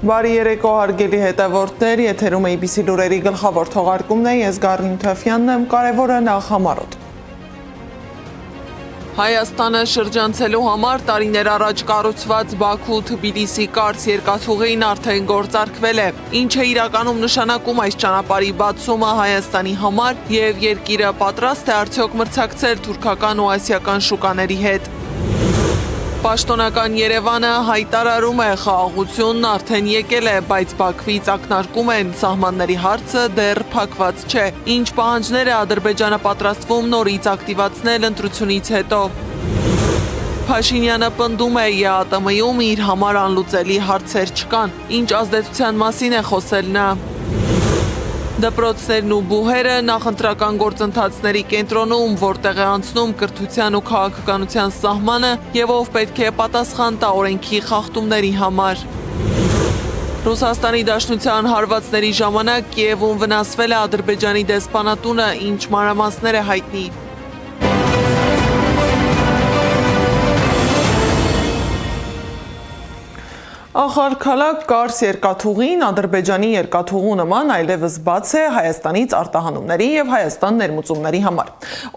Բարի երեկո հարգելի հետևորդներ, եթերում ABC լուրերի գլխավոր թողարկումն է, ես Գառնին Թեֆյանն եմ, կարևորը նախ համառոտ։ Հայաստանը շրջանցելու համար տարիներ առաջ կառուցված Բաքու-Թբիլիսի կարճ երկաթուղին արդեն գործարկվել է։ Ինչ է իրականում նշանակում այս ճանապարհի բացումը Հայաստանի համար եւ երկիրը պատրաստ է արդյոք մրցակցել թուրքական ու ասիական շուկաների հետ։ Պաշտոնական Երևանը հայտարարում է խաղաղությունն արդեն եկել է, բայց Բաքվից ակնարկում են սահմանների հարցը դեռ փակված չէ։ Ինչ պահանջներ է Ադրբեջանը պատրաստվում նորից ակտիվացնել ընտրությունից հետո։ Փաշինյանը պնդում է ԵԱՏՄ-ում իր համար անլուծելի հարցեր չկան։ Ինչ ազդեցության մասին է խոսել նա։ Դպրոցներն ու բուհերը նախընտրական գործընթացների կենտրոնում, որտեղ է անցնում կրթության ու քաղաքականության սահմանը եւ ով պետք է պատասխան տա օրենքի խախտումների համար։ Ռուսաստանի Դաշնության հարվածների ժամանակ Կիևում վնասվել է Ադրբեջանի դեսպանատունը, ինչ մանրամասներ է հայտնի։ Ախալքալակ կարս երկաթուղին Ադրբեջանի երկաթուղու նման այլևս բաց է Հայաստանից արտահանումների եւ Հայաստան ներմուծումների համար։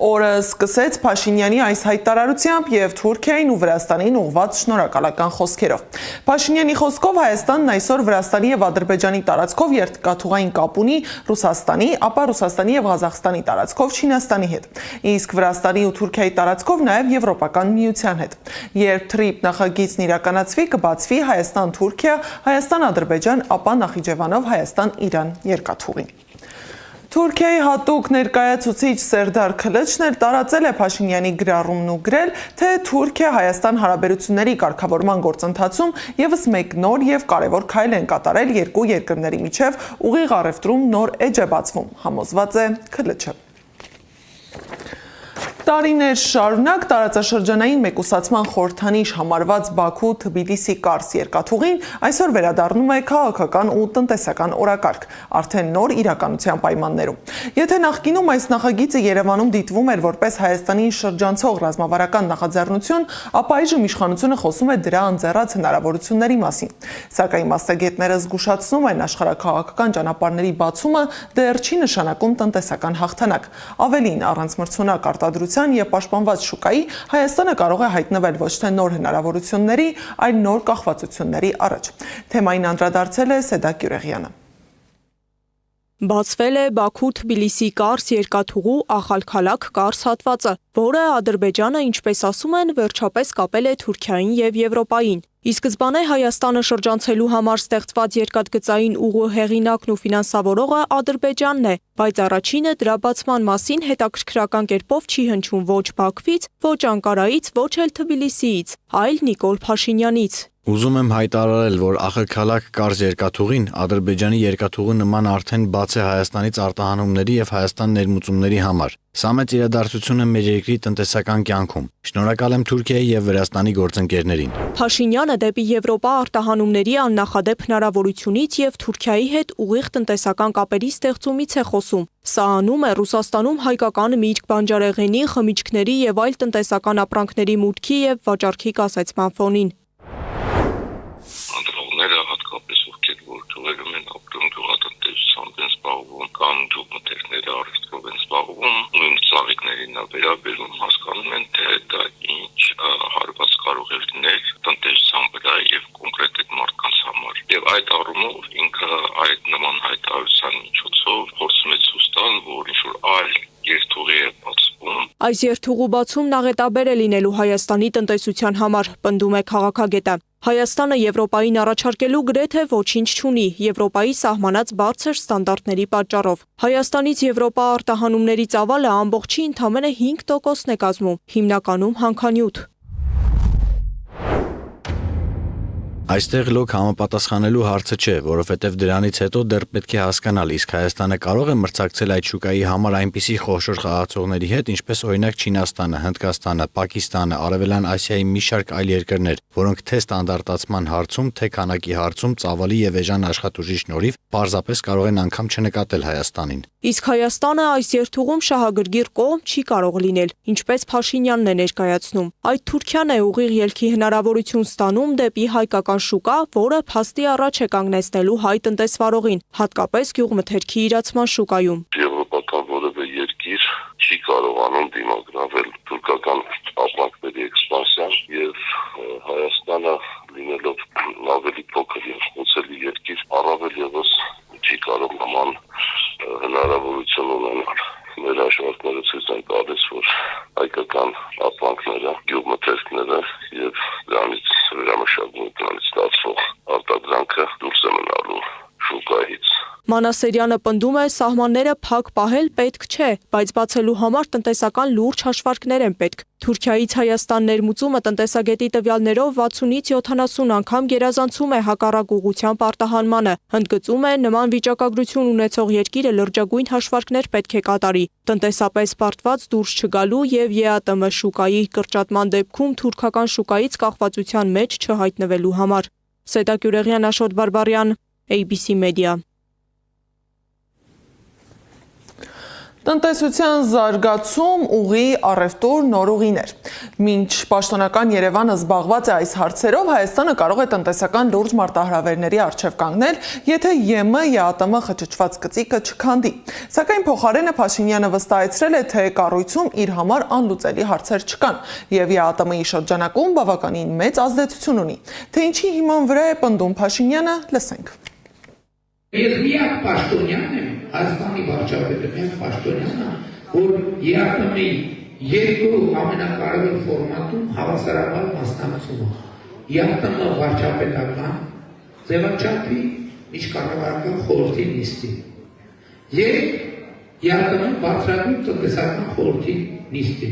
Օրը սկսեց Փաշինյանի այս հայտարարությամբ եւ Թուրքիային ու Վրաստանին ուղղված շնորհակալական խոսքերով։ Փաշինյանի խոսքով Հայաստանն այսօր Վրաստանի եւ Ադրբեջանի տարածքով երկաթուղային կապ ունի Ռուսաստանի, ապա Ռուսաստանի եւ Ղազախստանի տարածքով Չինաստանի հետ, իսկ Վրաստանի ու Թուրքիայի տարածքով նաեւ Եվրոպական միության հետ։ Երբ TRIP նախագիծն իրականացվի, կբացվի Հայաստան-Թուրքիա, Հայաստան-Ադրբեջան, ապա Նախիջևանով Հայաստան-Իրան երկաթուղին։ Թուրքիայի հատուկ ներկայացուցիչ Սերդար Քլիչն էլ տարածել է Փաշինյանի գրառումն ու գրել, թե Թուրքիա-Հայաստան հարաբերությունների կարգավորման գործընթացում եւս մեկ նոր եւ կարևոր քայլ են կատարել երկու երկրների միջև ուղիղ առևտրում նոր էջ է բացվում, համոզված է Քլիչը։ Տարիներ շարունակ տարածաշրջանային մեկուսացման խորհրդանիշ համարված Բաքու-Թբիլիսի կարճ երկաթուղին այսօր վերադառնում է քաղաքական ու տնտեսական օրակարգ, արդեն նոր իրականության պայմաններում։ Եթե նախկինում այս նախագիծը Երևանում դիտվում էր որպես Հայաստանին շրջանցող ռազմավարական նախաձեռնություն, ապա այժմ իշխանությունը խոսում է դրա անձեռած հնարավորությունների մասին։ Սակայն մասնագետները զգուշացնում են աշխարհաքաղաքական ճանապարհների բացումը դեռ չի նշանակում տնտեսական հաղթանակ։ Ավելին, առանց մրցունակ արտադրության եւ պաշտպանված շուկայի Հայաստանը կարող է հայտնվել ոչ թե նոր հնարավորությունների, այլ նոր կախվածությունների առաջ։ Թեմային անդրադարձել է Սեդակ Յուրեղյանը։ Բացվել է Բաքու-Թբիլիսի կարճ երկաթուղու Ախալքալակ կարճ հատվածը, որը Ադրբեջանը, ինչպես ասում են, վերջապես կապել է Թուրքիային եւ Եվրոպային։ Ի սկզբանե Հայաստանը շրջանցելու համար ստեղծված երկաթգծային ուղու հեղինակն ու ֆինանսավորողը Ադրբեջանն է, բայց առաջինը դրա բացման մասին հետաքրքրական կերպով չի հնչում ոչ Բաքվից, ոչ Անկարայից, ոչ էլ Թբիլիսիից, այլ Նիկոլ Փաշինյանից։ Ուզում եմ հայտարարել, որ Ախալքալակ կարճ երկաթուղին Ադրբեջանի երկաթուղու նման արդեն բաց է Հայաստանից արտահանումների եւ Հայաստան ներմուծումների համար։ Սա մեծ իրադարձություն է մեր երկրի տնտեսական կյանքում։ Շնորհակալ եմ Թուրքիայի եւ Վրաստանի գործընկերներին։ Փաշինյանը դեպի Եվրոպա արտահանումների աննախադեպ հնարավորությունից եւ Թուրքիայի հետ ուղիղ տնտեսական կապերի ստեղծումից է խոսում։ Սա անում է Ռուսաստանում հայկական միրգ բանջարեղենի, խմիչքների եւ այլ տնտեսական ապրանքների մուտքի եւ վաճառքի կասեցման ֆոնին։ Հատկապես ովքեր որ գյուղերում են ապրում, գյուղատնտեսությամբ են զբաղվում կամ գյուղմթերքների առևտրով են զբաղվում, նույն ծաղիկներին վերաբերում հասկանում են, թե դա ինչ հարված կարող է լինել տնտեսության վրա եւ կոնկրետ այդ մարդկանց համար։ Եվ այդ առումով ինքը այդ նման հայտարարության միջոցով փորձում է ցույց տալ, որ ինչ-որ այլ երթուղի է բացվում։ Այս երթուղու բացումն աղետաբեր է լինելու Հայաստանի տնտեսության համար, պնդում է քաղաքագետը։ Հայաստանը Եվրոպային առաջարկելու գրեթե ոչինչ չունի Եվրոպայի սահմանած բարձր ստանդարտների պատճառով։ Հայաստանից Եվրոպա արտահանումների ծավալը ամբողջի ընդամենը 5%-ն է կազմում, հիմնականում հանքանյութ։ Այստեղ լոկ համապատասխանելու հարցը չէ, որովհետև դրանից հետո դեռ պետք է հասկանալ, իսկ Հայաստանը կարող է մրցակցել այդ շուկայի համար այնպիսի խոշոր խաղացողների հետ, ինչպես օրինակ Չինաստանը, Հնդկաստանը, Պակիստանը, Արևելյան Ասիայի մի շարք այլ երկրներ, որոնք թե ստանդարտացման հարցում, թե քանակի հարցում ծավալի եւ էժան աշխատուժի շնորհիվ պարզապես կարող են անգամ չնկատել Հայաստանին։ Իսկ Հայաստանը այս երթուղում շահագրգիռ կողմ չի կարող լինել, ինչպես Փաշինյանն է ներկայացնում։ Այդ Թուրքիան է ուղիղ ելքի հնարավորություն ստանում դեպի հայկական տնտեսական շուկա, որը փաստի առաջ է կանգնեցնելու հայ տնտեսվարողին, հատկապես գյուղմթերքի իրացման շուկայում։ Եվրոպական որևէ երկիր չի կարողանում դիմագրավել թուրքական ապրանքների էքսպանսիան եւ Հայաստանը լինելով ավելի փոքր եւ խոցելի երկիր առավել եւս չի կարող նման հնարավորություն ունենալ։ Մեր հաշվարկները ցույց են տալիս, որ հայկական ապրանքները, գյուղմթերքները եւ դրանից վերամշակվում դրանից ստացվող արտադրանքը դուրս է մնալու շուկայից։ Մանասերյանը պնդում է, սահմանները փակ պահել պետք չէ, բայց բացելու համար տնտեսական լուրջ հաշվարկներ են պետք։ Թուրքիայից Հայաստան ներմուծումը տնտեսագետի տվյալներով 60-ից 70 անգամ գերազանցում է հակառակ ուղղությամբ արտահանմանը։ Ընդգծում է, նման վիճակագրություն ունեցող երկիրը լրջագույն հաշվարկներ պետք է կատարի, տնտեսապես պարտված դուրս չգալու եւ ԵԱՏՄ շուկայի կրճատման դեպքում թուրքական շուկայից կախվածության մեջ չհայտնվելու համար։ Սետա Գյուրեղյան, Աշոտ Բարբարյան, ABC Media։ Տնտեսության զարգացում, ուղի, առևտուր, նոր ուղիներ։ Մինչ պաշտոնական Երևանը զբաղված է այս հարցերով, Հայաստանը կարող է տնտեսական լուրջ մարտահրավերների առջև կանգնել, եթե ԵՄ, ԵԱՏՄ խճճված գծիկը չքանդի։ Սակայն փոխարենը Փաշինյանը վստահեցրել է, թե կառույցում իր համար անլուծելի հարցեր չկան, եւ ԵԱՏՄ-ի շրջանակում բավականին մեծ ազդեցություն ունի։ Թե ինչի հիման վրա է պնդում Փաշինյանը, լսենք։ Ես միակ պաշտոնյանն եմ, Հայաստանի վարչապետը միակ պաշտոնյանն, որ ԵԱՏՄ-ի երկու ամենակարևոր ֆորմատում հավասարաբար մասնակցում է։ ԵԱՏՄ վարչապետական ձևաչափի միջկառավարական խորհրդի նիստի եւ ԵԱՏՄ բարձրագույն տնտեսական խորհրդի նիստի։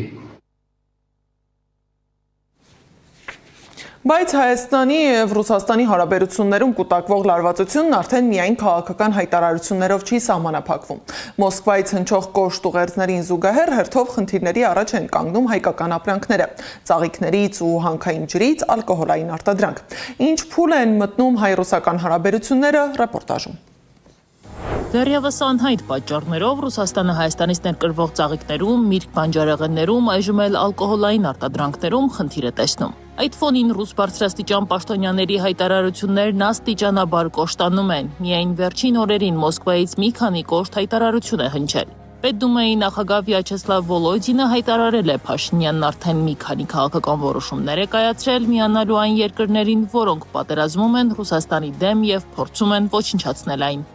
Բայց Հայաստանի եւ Ռուսաստանի հարաբերություններում կուտակվող լարվածությունն արդեն միայն քաղաքական հայտարարություններով չի սահմանափակվում։ Մոսկվայից հնչող կոշտ ուղերձներին զուգահեռ հերթով խնդիրների առաջ են կանգնում հայկական ապրանքները՝ ծաղիկներից ու հանքային ջրից ալկոհոլային արտադրանք։ Ինչ փուլ են մտնում հայ-ռուսական հարաբերությունները, ռեպորտաժում։ Դեռևս անհայտ պատճառներով Ռուսաստանը Հայաստանից ներկրվող ծաղիկներում, միրգ բանջարեղեններում, այժմ էլ ալկոհոլային արտադրանքներում խնդիր է տեսնում։ Այդ ֆոնին ռուս բարձրաստիճան պաշտոնյաների հայտարարություններն աստիճանաբար կոշտանում են։ Միայն վերջին օրերին Մոսկվայից մի քանի կոշտ հայտարարություն է հնչել։ Պետդումայի նախագահ Վյաչեսլավ Վոլոդինը հայտարարել է, Փաշինյանն արդեն մի քանի քաղաքական որոշումներ է կայացրել միանալու այն երկրներին, որոնք պատերազմում են Ռուսաստանի դեմ եւ փորձում են ոչնչացնել այն։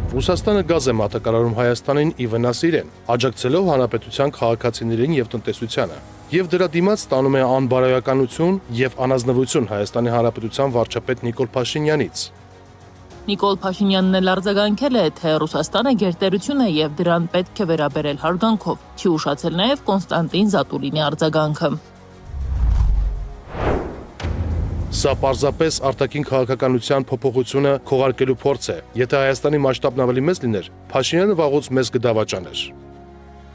Ռուսաստանը գազ է մատակարարում Հայաստանին ի վնաս իրեն, աջակցելով հանրապետության քաղաքացիներին եւ տնտեսությանը, եւ դրա դիմաց ստանում է անբարոյականություն եւ անազնվություն Հայաստանի Հանրապետության վարչապետ Նիկոլ Փաշինյանից։ Նիկոլ Փաշինյանն էլ արձագանքել է, թե Ռուսաստանը գերտերություն է եւ դրան պետք է վերաբերել հարգանքով։ Չի ուշացել նաեւ Կոնստանտին Զատուլինի արձագանքը։ Սա պարզապես արտաքին քաղաքականության փոփոխությունը քողարկելու փորձ է։ Եթե Հայաստանի մասշտաբն ավելի մեծ լիներ, Փաշինյանը վաղուց մեզ կդավաճաներ։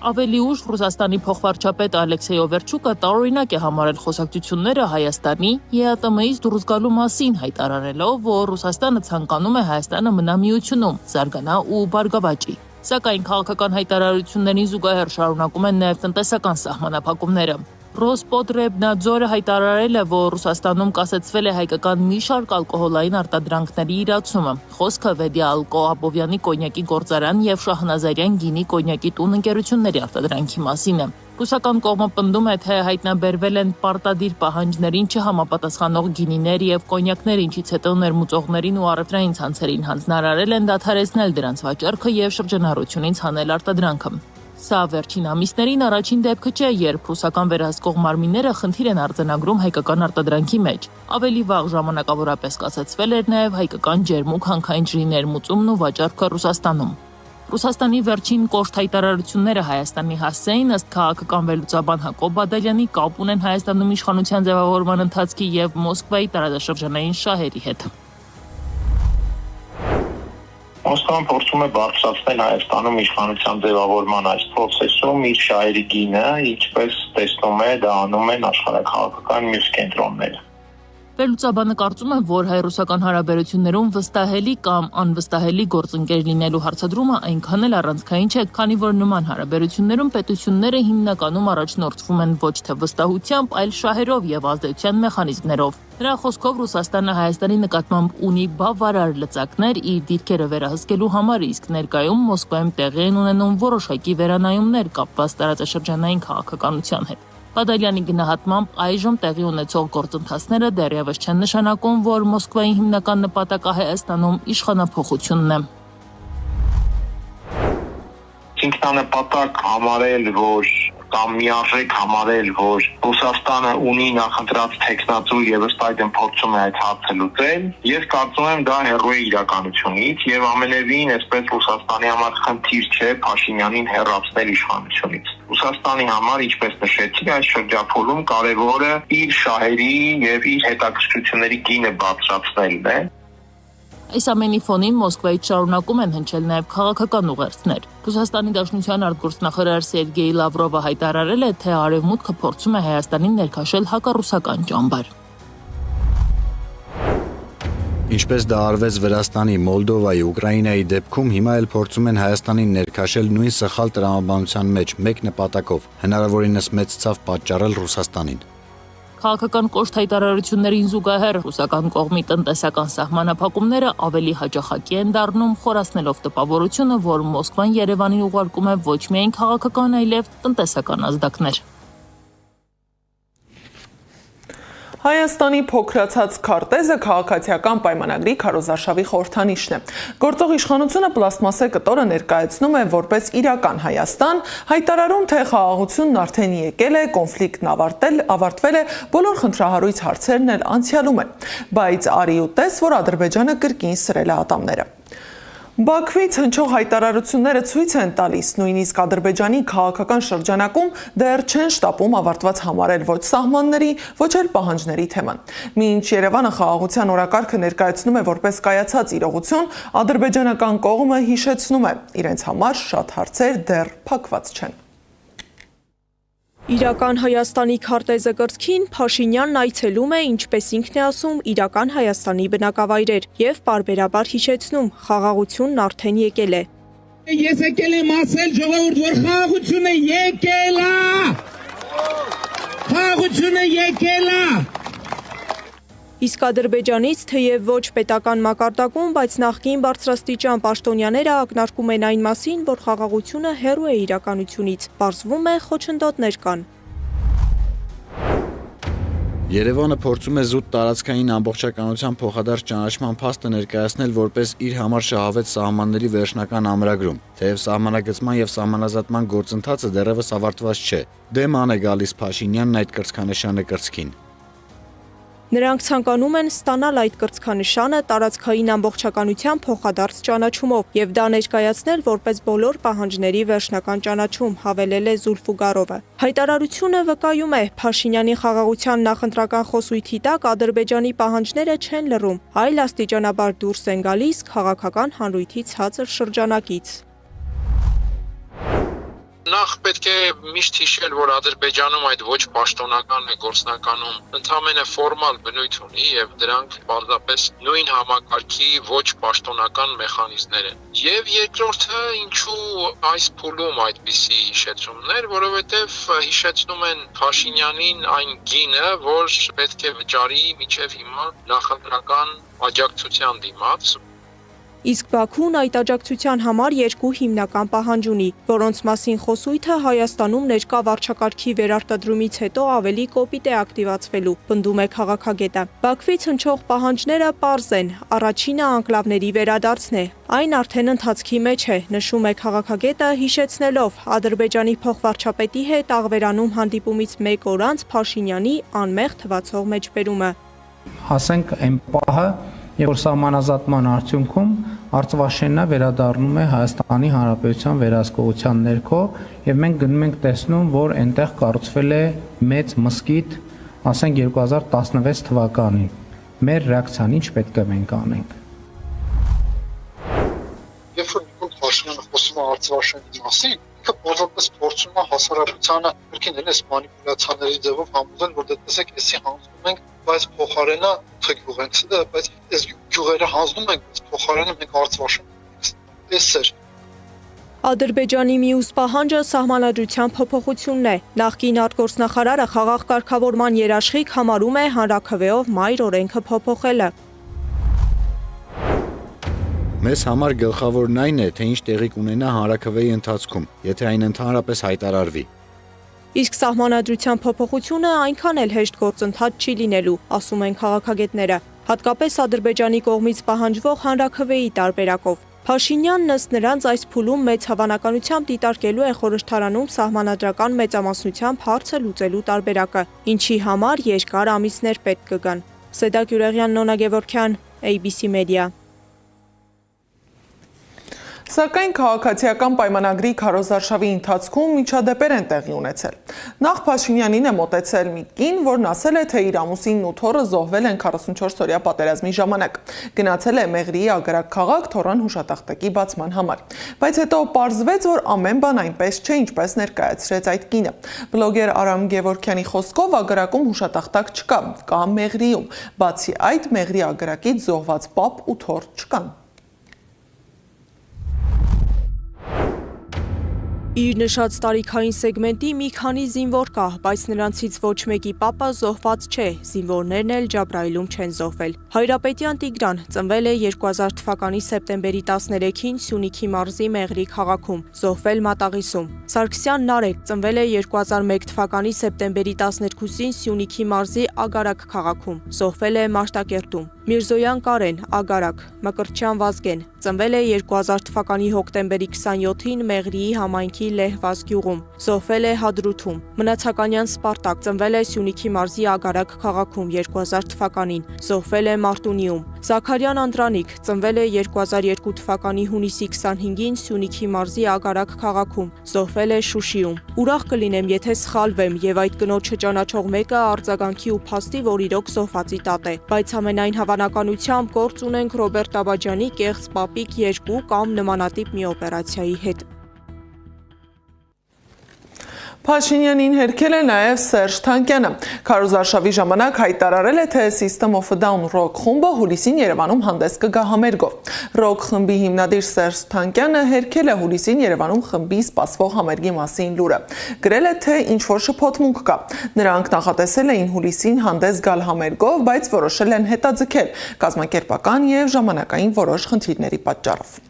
Ավելի ուշ Ռուսաստանի փոխվարչապետ Ալեքսեյ Օվերչուկը տարօրինակ է համարել խոսակցությունները Հայաստանի ԵԱՏՄ-ից դուրս գալու մասին, հայտարարելով, որ Ռուսաստանը ցանկանում է Հայաստանը մնա միությունում, զարգանա ու բարգավաճի։ Սակայն քաղաքական հայտարարություններին զուգահեռ շարունակում են նաև տնտեսական սահմանափակումները։ Ռոսպոտրեբնաձորը հայտարարել է, որ Ռուսաստանում կասեցվել է հայկական մի շարք ալկոհոլային արտադրանքների իրացումը։ Խոսքը Վեդիալկո Աբովյանի կոնյակի գործարան եւ Շահնազարյան գինի կոնյակի տուն ընկերությունների արտադրանքի մասին է։ Ռուսական կողմը պնդում է, թե հայտնաբերվել են պարտադիր պահանջներին չհամապատասխանող գինիներ եւ կոնյակներ, ինչից հետո ներմուծողներին ու առևտրային ցանցերին հանձնարարել են դադարեցնել դրանց վաճառքը եւ շրջանառությունից հանել արտադրանքը։ Սա վերջին ամիսներին առաջին դեպքը չէ, երբ ռուսական վերահսկող մարմինները խնդիր են արձանագրում հայկական արտադրանքի մեջ։ Ավելի վաղ ժամանակավորապես կասեցվել էր նաև հայկական ջերմուկ հանքային ջրի ներմուծումն ու վաճառքը Ռուսաստանում։ Ռուսաստանի վերջին կոշտ հայտարարությունները Հայաստանի հասցեին ըստ քաղաքական վերլուծաբան Հակոբ Բադալյանի կապ ունեն Հայաստանում իշխանության ձևավորման ընթացքի եւ Մոսկվայի տարածաշրջանային շահերի հետ։ Մոսկվան փորձում է բարձրացնել Հայաստանում իշխանության ձևավորման այս process-ում իր շահերի գինը, ինչպես տեսնում է, դա անում են աշխարհաքաղաքական մյուս կենտրոնները։ Վերլուծաբանը կարծում է, որ հայ-ռուսական հարաբերություններում վստահելի կամ անվստահելի գործընկեր լինելու հարցադրումը այնքան էլ առանցքային չէ, քանի որ նման հարաբերություններում պետությունները հիմնականում առաջնորդվում են ոչ թե վստահությամբ, այլ շահերով եւ ազդեցության մեխանիզմներով։ Նրա խոսքով Ռուսաստանը Հայաստանի նկատմամբ ունի բավարար լծակներ իր դիրքերը վերահսկելու համար, իսկ ներկայում Մոսկվայում տեղի են ունենում որոշակի վերանայումներ կապված տարածաշրջանային քաղաքականության հետ։ Բադալյանի գնահատմամբ այժմ տեղի ունեցող գործընթացները դեռևս չեն նշանակում, որ Մոսկվայի հիմնական նպատակը Հայաստանում իշխանափոխությունն է։ Ինքնանպատակ համարել, որ կամ միարժեք համարել, որ Ռուսաստանը ունի նախընտրած տեխնացու եւ ըստ այդմ փորձում է այդ հարցը լուծել, ես կարծում եմ դա հեռու է իրականությունից եւ ամենևին այսպես Ռուսաստանի համար խնդիր չէ Փաշինյանին հեռացնել իշխանությունից։ Ռուսաստանի համար, ինչպես նշեցի, այս շրջափուլում կարևորը իր շահերի եւ իր հետաքրքրությունների գինը բարձրացնելն է։ Այս ամենի ֆոնին Մոսկվայից շարունակում են հնչել նաև քաղաքական ուղերձներ։ Ռուսաստանի Դաշնության արտգործնախարար Սերգեյ Լավրովը հայտարարել է, թե Արևմուտքը փորձում է Հայաստանին ներքաշել հակառուսական ճամբար։ Ինչպես դա արվեց Վրաստանի, Մոլդովայի, Ուկրաինայի դեպքում, հիմա էլ փորձում են Հայաստանին ներքաշել նույն սխալ տրամաբանության մեջ մեկ նպատակով՝ հնարավորինս մեծ ցավ պատճառել Ռուսաստանին։ Քաղաքական կոշտ հայտարարություններին զուգահեռ ռուսական կողմի տնտեսական սահմանափակումները ավելի հաճախակի են դառնում, խորացնելով տպավորությունը, որ Մոսկվան Երևանին ուղարկում է ոչ միայն քաղաքական, այլև տնտեսական ազդակներ։ Հայաստանի փոքրացած քարտեզը քաղաքացիական պայմանագրի քարոզարշավի խորհրդանիշն է։ Գործող իշխանությունը պլաստմասե կտորը ներկայացնում է որպես իրական Հայաստան, հայտարարում, թե խաղաղությունն արդեն եկել է, կոնֆլիկտն ավարտվել է, բոլոր խնդրահարույց հարցերն էլ անցյալում են։ Բայց արի ու տես, որ Ադրբեջանը կրկին սրել է ատամները։ Բաքվից հնչող հայտարարությունները ցույց են տալիս, նույնիսկ Ադրբեջանի քաղաքական շրջանակում դեռ չեն շտապում ավարտված համարել ոչ սահմանների, ոչ էլ պահանջների թեման։ Մինչ Երևանը խաղաղության օրակարգը ներկայացնում է որպես կայացած իրողություն, ադրբեջանական կողմը հիշեցնում է, իրենց համար շատ հարցեր դեռ փակված չեն։ Իրական Հայաստանի քարտեզը կրծքին Փաշինյանն այցելում է, ինչպես ինքն է ասում, իրական Հայաստանի բնակավայրեր եւ պարբերաբար հիշեցնում, խաղաղությունն արդեն եկել է։ Ես եկել եմ ասել ժողովուրդ, որ խաղաղությունը եկել է։ Խաղաղությունը եկել է։ Իսկ Ադրբեջանից թեև ոչ պետական մակարդակում, բայց նախկին բարձրաստիճան պաշտոնյաները ակնարկում են այն մասին, որ խաղաղությունը հեռու է իրականությունից, պարզվում է խոչընդոտներ կան։ Երևանը փորձում է զուտ տարածքային ամբողջականության փոխադարձ ճանաչման փաստը ներկայացնել որպես իր համար շահավետ սահմանների վերջնական ամրագրում, թեև սահմանագծման եւ սահմանազատման գործընթացը դեռևս ավարտված չէ։ Դեման է գալիս Փաշինյանն այդ կրծքանշանը կրծքին։ Նրանք ցանկանում են ստանալ այդ կրծքանշանը տարածքային ամբողջականության փոխադարձ ճանաչումով եւ դա ներկայացնել որպես բոլոր պահանջների վերջնական ճանաչում, հավելել է Զուլֆուգարովը։ Հայտարարությունը վկայում է, Փաշինյանի խաղաղության նախընտրական խոսույթի տակ Ադրբեջանի պահանջները չեն լռում, այլ աստիճանաբար դուրս են գալիս քաղաքական հանրույթի ցածր շրջանակից։ Նախ պետք է միշտ հիշել, որ Ադրբեջանում այդ ոչ պաշտոնական գործնականում ընդհանրապես ֆորմալ բնույթ ունի եւ դրանք պարզապես նույն համակարգի ոչ պաշտոնական մեխանիզմներ են։ Եվ երկրորդը, ինչու այս փուլում այդպիսի հիշեցումներ, որովհետեւ հիշեցնում են Փաշինյանին այն գինը, որ պետք է վճարի մինչեւ հիմա նախընտրական աջակցության դիմաց։ Իսկ Բաքուն այդ աջակցության համար երկու հիմնական պահանջ ունի, որոնց մասին խոսույթը Հայաստանում ներկա վարչակարգի վերարտադրումից հետո ավելի կոպիտ է ակտիվացվելու, պնդում է քաղաքագետը։ Բաքվից հնչող պահանջները պարզ են, առաջինը անկլավների վերադարձն է, այն արդեն ընթացքի մեջ է, նշում է քաղաքագետը, հիշեցնելով Ադրբեջանի փոխվարչապետի հետ Աղվերանում հանդիպումից մեկ օր անց Փաշինյանի անմեղ թվացող մեջբերումը։ Ասենք այն պահը, երբ որ սահմանազատման արդյունքում Արցվաշենը վերադառնում է Հայաստանի Հանրապետության վերահսկողության ներքո եւ մենք գնում ենք տեսնում, որ այնտեղ կառուցվել է մեծ մզկիթ, ասենք 2016 թվականին։ Մեր ռեակցիան ինչ պետք է մենք անենք։ Երբ որ Փաշինյանը խոսում խոսում է Արցախի մասին, ինքը բովոպես փորձում է հասարակությանը կրկին այս մանիպուլյացիաների ձևով համոզել, որ դե տեսեք, էսի հանձնում ենք, բայց փոխարենը թգյուղ ենք, բայց այս գյուղերը հանձնում ենք, բայց փոխարենը մենք Արցախի տեսեր։ Ադրբեջանի մյուս պահանջը սահմանադրության փոփոխությունն է։ Նախկին արտգործնախարարը խաղաղ կարգավորման երաշխիք համարում է հանրաքվեով մայր օրենքը փոփոխելը։ Մեզ համար գլխավորն այն է, թե ինչ տեղի կունենա հանրաքվեի ընթացքում, եթե այն ընդհանրապես հայտարարվի։ Իսկ սահմանադրության փոփոխությունը այնքան էլ հեշտ գործընթաց չի լինելու, ասում են քաղաքագետները, հատկապես Ադրբեջանի կողմից պահանջվող հանրաքվեի տարբերակով։ Փաշինյանն ըստ նրանց այս փուլում մեծ հավանականությամբ դիտարկելու է խորհրդարանում սահմանադրական մեծամասնությամբ հարցը լուծելու տարբերակը, ինչի համար երկար ամիսներ պետք կգան։ Սեդակ Յուրեղյան, Նոնա Գևորգյան, ABC Media։ Սակայն քաղաքացիական պայմանագրի քարոզարշավի ընթացքում միջադեպեր են տեղի ունեցել։ Նախ Փաշինյանին է մոտեցել մի կին, որն ասել է, թե իր ամուսինն ու թոռը զոհվել են 44-օրյա պատերազմի ժամանակ։ Գնացել է Մեղրիի Ագարակ քաղաք թոռան հուշատախտակի բացման համար։ Բայց հետո պարզվեց, որ ամեն բան այնպես չէ, ինչպես ներկայացրեց այդ կինը։ Բլոգեր Արամ Գևորգյանի խոսքով Ագարակում հուշատախտակ չկա, կա Մեղրիում։ Բացի այդ, Մեղրիի Ագարակից զոհված պապ ու թոռ չկան։ Իր նշած տարիքային սեգմենտի մի քանի զինվոր կա, բայց նրանցից ոչ մեկի պապը զոհված չէ, զինվորներն էլ Ջաբրայիլում չեն զոհվել։ Հայրապետյան Տիգրան ծնվել է 2000 թվականի սեպտեմբերի 13-ին Սյունիքի մարզի Մեղրի քաղաքում, զոհվել Մատաղիսում։ Սարգսյան Նարեկ ծնվել է 2001 թվականի սեպտեմբերի 12-ին Սյունիքի մարզի Ագարակ քաղաքում, զոհվել է Մարտակերտում։ Միրզոյան Կարեն, Ագարակ, Մկրտչյան Վազգեն, ծնվել է 2000 թվականի հոկտեմբերի 27-ին Մեղրիի համայնքի Լեհվազ գյուղում, զոհվել է Հադրութում։ Մնացականյան Սպարտակ ծնվել է Սյունիքի մարզի Ագարակ քաղաքում 2000 թվականին, զոհվել է Մարտունիում։ Զաքարյան Անդրանիկ ծնվել է 2002 թվականի հունիսի 25-ին Սյունիքի մարզի Ագարակ քաղաքում, զոհվել է Շուշիում։ Ուրախ կլինեմ, եթե սխալվեմ եւ այդ կնոջը ճանաչող մեկը արձագանքի ու փաստի, որ իրոք զոհվածի տատ է, բայց ամենայն հավանականությամբ գործ ունենք Ռոբերտ Աբաջյանի կեղծ պապիկ 2 կամ նմանատիպ մի օպերացիայի հետ։ Փաշինյանին հերքել է նաև Սերժ Թանկյանը։ Քարոզարշավի ժամանակ հայտարարել է, թե System of a Down ռոք խումբը հուլիսին Երևանում հանդես կգա համերգով։ Ռոք խմբի հիմնադիր Սերժ Թանկյանը հերքել է հուլիսին Երևանում խմբի սպասվող համերգի մասին լուրը։ Գրել է, թե ինչ-որ շփոթմունք կա։ Նրանք նախատեսել էին հուլիսին հանդես գալ համերգով, բայց որոշել են հետաձգել կազմակերպական եւ ժամանակային որոշ խնդիրների պատճառով։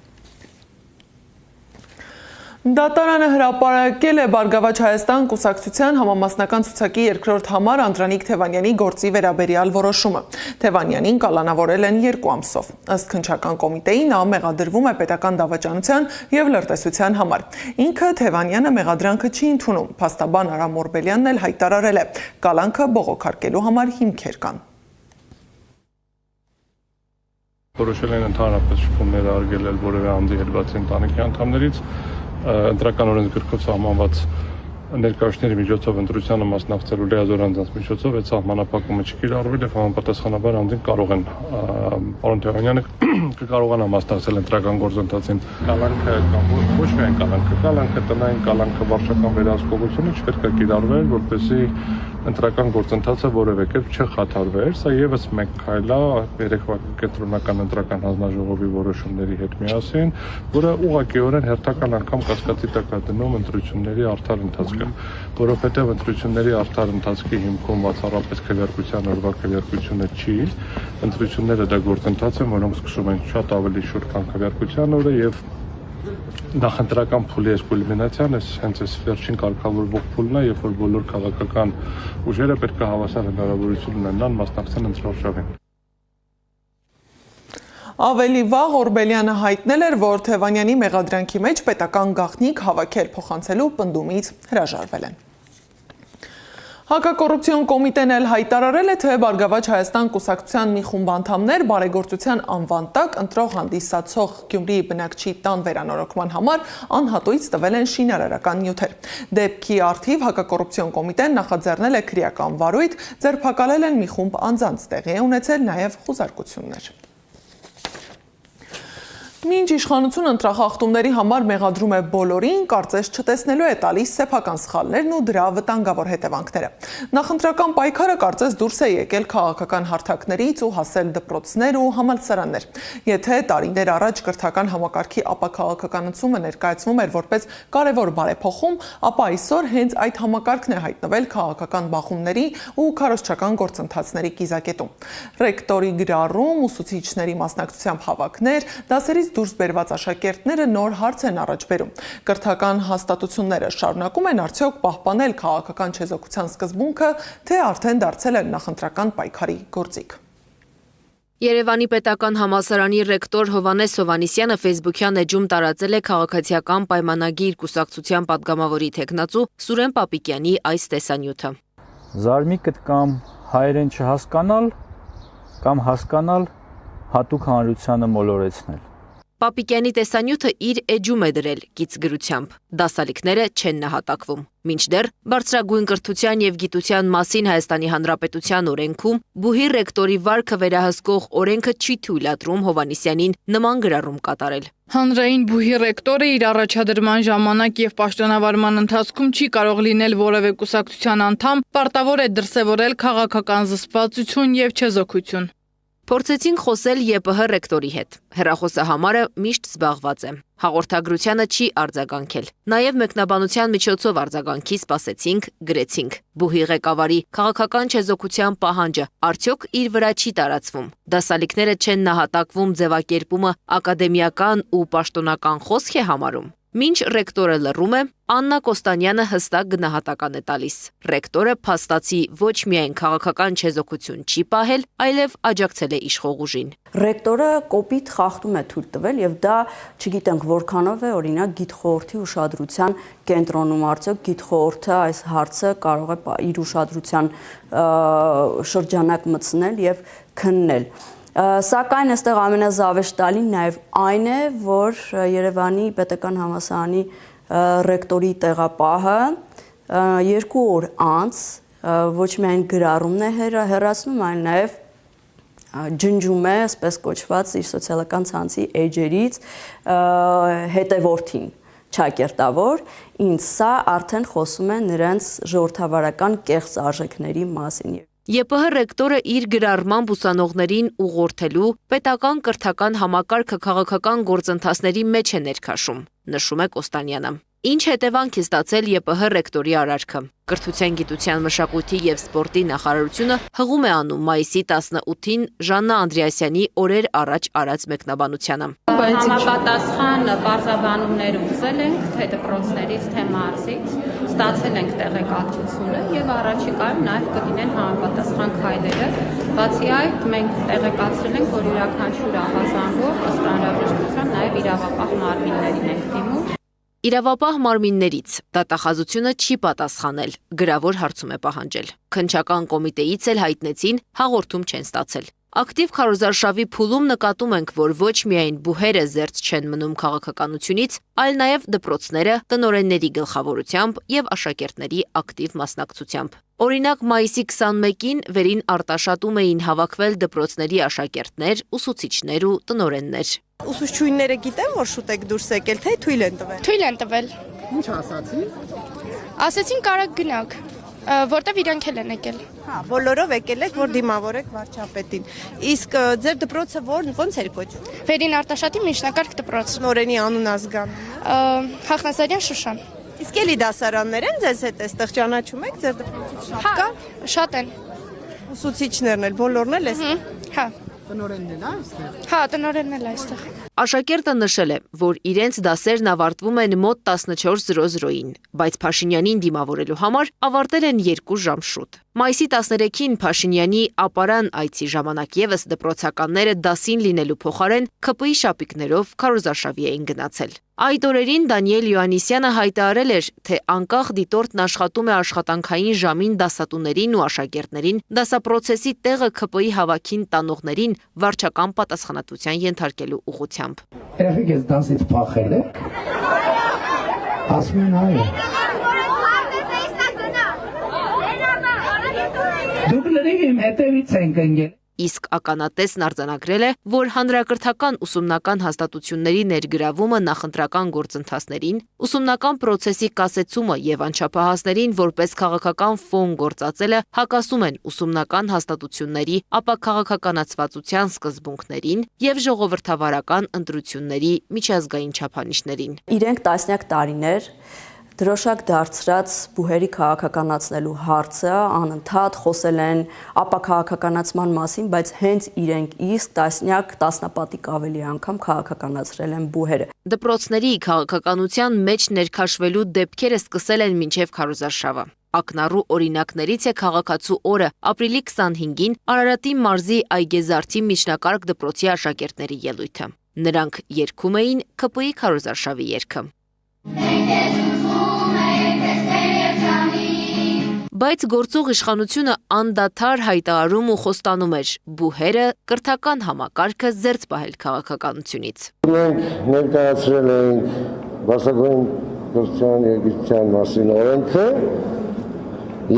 Դատարանը հրապարակել է Բարգավաճ Հայաստան կուսակցության համամասնական ցուցակի երկրորդ համար Անդրանիկ Թևանյանի գործի վերաբերյալ որոշումը։ Թևանյանին կալանավորել են 2 ամսով։ Ըստ քննչական կոմիտեի նա մեղադրվում է պետական դավաճանության եւ լրտեսության համար։ Ինքը Թևանյանը մեղադրանքը չի ընդունում։ Փաստաբան Արամ Օրբելյանն էլ հայտարարել է, կալանքը բողոքարկելու համար հիմքեր կան։ Որոշել են ընդհանրապես շփումներ արգելել որևէ անձի հետ բացի ընտանիքի անդամներից ընտրական օրենսգրքով սահմանված ներկայացների միջոցով ընտրությանը մասնակցելու լիազոր անձանց միջոցով այդ սահմանափակումը չկիրառվել եւ համապատասխանաբար անձին կարող են պարոն Թևանյանը կկարողանա մասնակցել ընտրական գործընթացին։ Կալանքը կամ ոչ միայն կալանքը տնային կալանքը վարչական վերահսկողությունը չպետք է կիրառվեր, որպեսզի ընտրական գործընթացը որևէ կերպ չխաթարվեր։ Սա եւս մեկ քայլ է երեկվա կենտրոնական ընտրական հանձնաժողովի որոշումների հետ միասին, որը ուղղակիորեն հերթական անգամ կասկածի տակ է դնում ընտրությունների արդար ընթացքը, որովհետեւ ընտրությունների արդար ընթացքի հիմքում բացառապես քվեարկության օրվա քվեարկությունը չի, ընտրությունները դա գործընթաց է, որոնք սկսում են շատ ավելի շուտ քան քվեարկության օրը եւ նախընտրական փուլի այս կուլմինացիան հենց այս վերջին կարգավորվող փուլն է, երբ որ բոլոր քաղաքական ուժերը պետք է հավասար հնարավորություն ունենան մասնակցել ընտրարշավին։ Ավելի վաղ Օրբելյանը հայտնել էր, որ Թևանյանի մեղադրանքի մեջ պետական գաղտնիք հավաքել փոխանցելու պնդումից հրաժարվել են։ Հակակոռուպցիոն կոմիտեն էլ հայտարարել է, թե Բարգավաճ Հայաստան կուսակցության մի խումբ անդամներ բարեգործության անվան տակ ընտրող հանդիսացող Գյումրիի բնակչի տան վերանորոգման համար անհատույց տվել են շինարարական նյութեր։ Դեպքի առթիվ Հակակոռուպցիոն կոմիտեն նախաձեռնել է քրեական վարույթ, ձերբակալել են մի խումբ անձանց, տեղի է ունեցել նաև խուզարկություններ։ Մինչ իշխանությունը ընտրախախտումների համար մեղադրում է բոլորին, կարծես չտեսնելու է տալիս սեփական սխալներն ու դրա վտանգավոր հետևանքները։ Նախընտրական պայքարը կարծես դուրս է եկել քաղաքական հարթակներից ու հասել դպրոցներ ու համալսարաններ։ Եթե տարիներ առաջ կրթական համակարգի ապաքաղաքականացումը ներկայացվում էր որպես կարևոր բարեփոխում, ապա այսօր հենց այդ համակարգն է հայտնվել քաղաքական բախումների ու քարոզչական գործընթացների կիզակետում։ Ռեկտորի գրառում, ուսուցիչների մասնակցությամբ հավաքներ, դասերից դուրս բերված աշակերտները նոր հարց են առաջ բերում։ Կրթական հաստատությունները շարունակում են արդյոք պահպանել քաղաքական չեզոքության սկզբունքը, թե արդեն դարձել են նախընտրական պայքարի գործիք։ Երևանի պետական համալսարանի ռեկտոր Հովհաննես Հովհաննիսյանը Facebook-յան էջում տարածել է քաղաքացիական պայմանագիր կուսակցության падգամավորի թեկնածու Սուրեն Պապիկյանի այս տեսանյութը։ Զարմիկդ կամ հայերեն չհասկանալ, կամ հասկանալ հատուկ հանրությանը մոլորեցնել։ Պապիկյանի տեսանյութը իր էջում է դրել գիծ գրությամբ։ Դասալիքները չեն նահատակվում։ Մինչդեռ բարձրագույն կրթության եւ գիտության մասին Հայաստանի Հանրապետության օրենքում բուհի ռեկտորի վարքը վերահսկող օրենքը չի թույլատրում Հովհաննիսյանին նման գրառում կատարել։ Հանրային բուհի ռեկտորը իր առաջադրման ժամանակ եւ պաշտոնավարման ընթացքում չի կարող լինել որևէ կուսակցության անդամ, պարտավոր է դրսևորել քաղաքական զսպվածություն եւ չեզոքություն։ Փորձեցինք խոսել ԵՊՀ ռեկտորի հետ։ Հեռախոսահամարը միշտ զբաղված է։ Հաղորդագրությանը չի արձագանքել։ Նաև մեկնաբանության միջոցով արձագանքի սպասեցինք, գրեցինք։ Բուհի ղեկավարի քաղաքական չեզոքության պահանջը արդյոք իր վրա չի տարածվում։ Դասալիքները չեն նահատակվում ձևակերպումը ակադեմիական ու պաշտոնական խոսք է համարում։ Մինչ ռեկտորը լռում է, Աննա Կոստանյանը հստակ գնահատական է տալիս։ Ռեկտորը փաստացի ոչ միայն քաղաքական չեզոքություն չի պահել, այլև աջակցել է իշխող ուժին։ Ռեկտորը կոպիտ խախտում է թույլ տվել եւ դա չգիտենք որքանով է օրինակ գիտխորհրդի ուշադրության կենտրոնում, արդյոք գիտխորհուրդը այս հարցը կարող է իր ուշադրության շրջանակ մտցնել եւ քննել։ Սակայն այստեղ ամենազավեշտալին նաև այն է, որ Երևանի պետական համալսարանի ռեկտորի տեղապահը 2 օր անց ոչ միայն գրառումն է հեռացնում, այլ նաև ջնջում է, այսպես կոչված, իր սոցիալական ցանցի էջերից հետևորդին ճակերտավոր, ինձ սա արդեն խոսում է նրանց ժողովրդավարական կեղծ արժեքների մասին։ ԵՊՀ ռեկտորը իր գրառմամբ ուսանողներին ուղղորդելու պետական կրթական համակարգը քաղաքական գործընթացների մեջ է ներքաշում, նշում է Կոստանյանը։ Ինչ հետևանք է ստացել ԵՊՀ ռեկտորի արարքը։ Կրթության, գիտության, մշակույթի եւ սպորտի նախարարությունը հղում է անում մայիսի 18-ին Ժաննա Անդրեասյանի օրեր առաջ արած մեկնաբանությանը։ Համապատասխան բարձրաբանումներ ունեցել ենք թե դպրոցներից, թե մարզից, ստացել ենք տեղեկատվությունը եւ առաջիկայում նաեւ կլինեն համապատասխան քայլերը։ Բացի այդ, մենք տեղեկացրել ենք, որ յուրաքանչյուր ահազանգով ըստ անհրաժեշտության նաեւ իրավապահ մարմիններին ենք դիմում։ Իրավապահ մարմիններից դատախազությունը չի պատասխանել, գրավոր հարցում է պահանջել։ Քննչական կոմիտեից էլ հայտնեցին, հաղորդում չեն ստացել։ Ակտիվ քարոզարշավի փուլում նկատում ենք, որ ոչ միայն բուհերը զերծ չեն մնում քաղաքականությունից, այլ նաև դպրոցները տնօրենների գլխավորությամբ եւ աշակերտների ակտիվ մասնակցությամբ։ Օրինակ, մայիսի 21-ին վերին արտաշատում էին հավաքվել դպրոցների աշակերտներ, ուսուցիչներ ու տնօրեններ։ Ուսուցչուհիները գիտեն, որ շուտ եք դուրս եկել, թե թույլ են տվել։ Թույլ են տվել։ Ինչ ասացին։ Ասեցին կարակ գնանք, որտեվ իրանք էլ են եկել։ Հա, բոլորով եկել եք, որ դիմավորեք վարչապետին։ Իսկ ձեր դպրոցը ոնց էր կոչվում։ Վերին արտաշատի միջնակարգ դպրոց։ Նորենի անուն ազգան։ Հախնազարյան Շուշան։ Իսկ էլի դասարաններ են ձեզ հետ այստեղ ճանաչում եք ձեր դպրոցից շատ կա։ Շատ են։ Ուսուցիչներն էլ, բոլորն էլ այստեղ։ Հա։ Տնօրենն էլ այստեղ։ Հա, տնօրենն էլ այստեղ։ Աշակերտը նշել է, որ իրենց դասերն ավարտվում են մոտ 14:00-ին, բայց Փաշինյանին դիմավորելու համար ավարտել են 2 ժամ շուտ։ Մայիսի 13-ին Փաշինյանի ապարան այցի ժամանակ եւս դպրոցականները դասին լինելու փոխարեն ՔՊ-ի շապիկներով քարոզարշավի էին գնացել։ Այդ օրերին Դանիել Յոհաննիսյանը հայտարարել էր, թե անկախ դիտորդն աշխատում է աշխատանքային ժամին դասատուներին ու աշակերտներին դասապրոցեսի տեղը ՔՊ-ի հավաքին տանողներին վարչական պատասխանատվության ենթարկելու ուղղությամբ։ Երեխեք ես դասից փախել եք։ Ասում են այո։ Դուք լրիվ իմ հետևից ենք ընկել։ Իսկ ականատեսն արձանագրել է, որ հանրակրթական ուսումնական հաստատությունների ներգրավումը նախընտրական գործընթացներին, ուսումնական պրոցեսի կասեցումը եւ անչափահասներին որպես քաղաքական ֆոն գործածելը հակասում են ուսումնական հաստատությունների ապաքաղաքականացվածության սկզբունքներին եւ ժողովրդավարական ընտրությունների միջազգային չափանիշներին։ Իրենք տասնյակ տարիներ դրոշակ դարձրած բուհերի քաղաքականացնելու հարցը անընդհատ խոսել են ապաքաղաքականացման մասին, բայց հենց իրենք իսկ տասնապատիկ ավելի անգամ քաղաքականացրել են բուհերը։ Դպրոցների քաղաքականության մեջ ներքաշվելու դեպքերը սկսել են մինչև քարոզարշավը։ Ակնառու օրինակներից է քաղաքացու օրը ապրիլի 25-ին Արարատի մարզի Այգեզարդի միջնակարգ դպրոցի աշակերտների ելույթը։ Նրանք երգում էին ԿՊԻ քարոզարշավի երգը։ Բայց գործող իշխանությունը անդադար հայտարարում ու խոստանում էր բուհերը կրթական համակարգը զերծ պահել քաղաքականությունից։ Մենք ներկայացրել ենք բարձրագույն կրթության և գիտության մասին օրենքը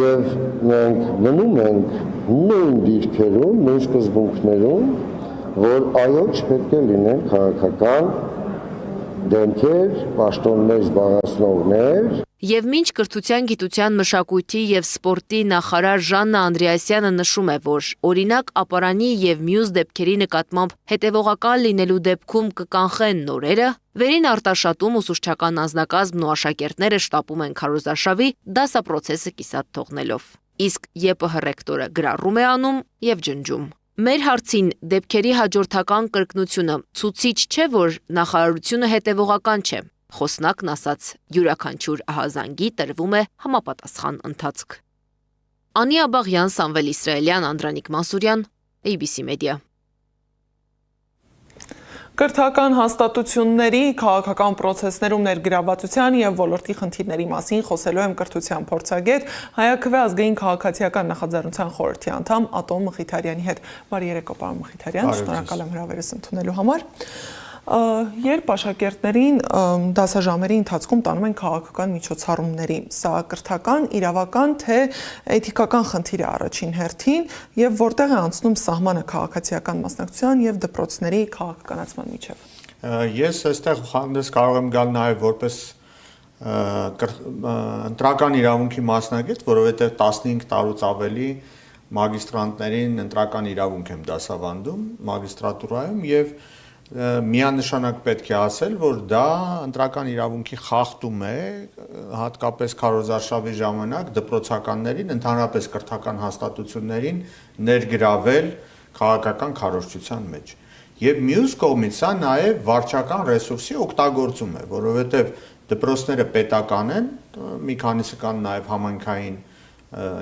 եւ մենք մնում ենք նույն դիրքերում, նույն սկզբունքներում, որ այո չպետք է լինեն քաղաքական դեմքեր, պաշտոններ զբաղեցնողներ։ Եվ մինչ կրթության, գիտության, մշակույթի եւ սպորտի նախարար Ժաննա Անդրեասյանը նշում է, որ օրինակ ապարանի եւ մյուս դեպքերի նկատմամբ հետեւողական լինելու դեպքում կկանխեն նորերը, վերին արտաշատում ուսուցչական անձնակազմն ու աշակերտները շտապում են քարոզարշավի դասապրոցեսը կիսատ թողնելով։ Իսկ ԵՊՀ ռեկտորը գրառում է անում եւ ջնջում։ Մեր հարցին դեպքերի հաջորդական կրկնությունը ցուցիչ չէ, որ նախարարությունը հետևողական չէ։ Խոսնակն ասաց, յուրաքանչյուր ահազանգի տրվում է համապատասխան ընթացք։ Անի Աբաղյան, Սամվել Իսրայելյան, Անդրանիկ Մանսուրյան, ABC Media։ Կրթական հաստատությունների քաղաքական պրոցեսներում ներգրավվածության եւ ոլորտի խնդիրների մասին խոսելու եմ կրթության փորձագետ Հայաքվե ազգային քաղաքացիական նախաձեռնության խորհրդի անդամ Ատոմ Մխիթարյանի հետ։ Բարի երեկո, պարոն Մխիթարյան, շնորհակալ եմ հրավերս ընդունելու համար։ Երբ աշակերտներին դասաժամերի ընթացքում տանում են քաղաքական միջոցառումների, սա կրթական, իրավական, թե էթիկական խնդիր է առաջին հերթին եւ որտեղ է անցնում սահմանը քաղաքացիական մասնակցության եւ դպրոցների քաղաքականացման միջեւ։ Ես այստեղ հանդես կարող եմ գալ նաեւ որպես ընտրական իրավունքի մասնագետ, որովհետեւ 15 տարուց ավելի մագիստրանտներին ընտրական իրավունք եմ դասավանդում մագիստրատուրայում եւ միանշանակ պետք է ասել, որ դա ընտրական իրավունքի խախտում է, հատկապես քարոզարշավի ժամանակ դպրոցականներին, ընդհանրապես կրթական հաստատություններին ներգրավել քաղաքական քարոզչության մեջ։ Եվ մյուս կողմից սա նաև վարչական ռեսուրսի օգտագործում է, որովհետև դպրոցները պետական են, մի քանիսը կան նաև համայնքային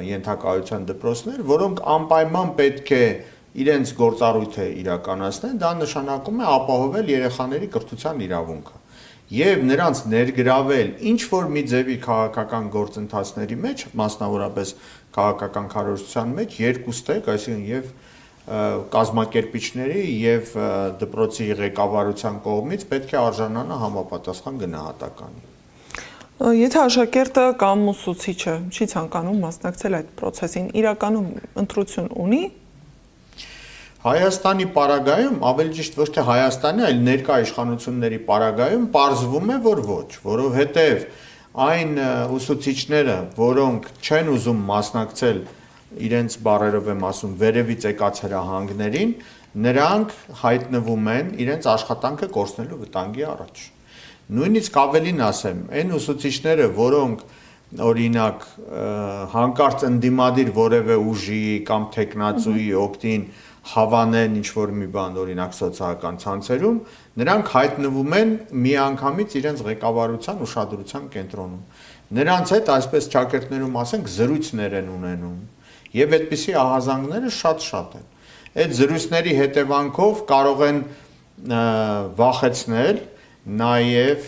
ենթակայության դպրոցներ, որոնք անպայման պետք է իրենց գործառույթը իրականացնեն, դա նշանակում է ապահովել երեխաների կրթության իրավունքը եւ նրանց ներգրավել ինչ որ մի ձևի քաղաքական գործընթացների մեջ, մասնավորապես քաղաքական քարոզչության մեջ երկուստեք, այսինքն եւ կազմակերպիչների եւ դպրոցի ղեկավարության կողմից պետք է արժանանա համապատասխան գնահատականի։ Եթե աշակերտը կամ ուսուցիչը չի ցանկանում մասնակցել այդ process-ին, իրականում ընտրություն ունի։ Հայաստանի պարագայում, ավելի ճիշտ ոչ թե Հայաստանի, այլ ներկա իշխանությունների պարագայում պարզվում է, որ ոչ, որովհետև այն ուսուցիչները, որոնք չեն ուզում մասնակցել իրենց բառերով եմ ասում վերևից եկած հրահանգներին, նրանք հայտնվում են իրենց աշխատանքը կորցնելու վտանգի առաջ։ Նույնիսկ ավելին ասեմ, այն ուսուցիչները, որոնք օրինակ հանկարծ ընդդիմադիր որևէ ուժի կամ տեխնացուի օգտին հավանեն ինչ-որ մի բան, օրինակ սոցիալական ցանցերում, նրանք հայտնվում են միանգամից իրենց ղեկավարության ուշադրության կենտրոնում։ Նրանց հետ, այսպես ճակերտներում ասենք, զրույցներ են ունենում, եւ այդպիսի ահազանգները շատ են։ Այդ զրույցների հետևանքով կարող են վախեցնել, նաեւ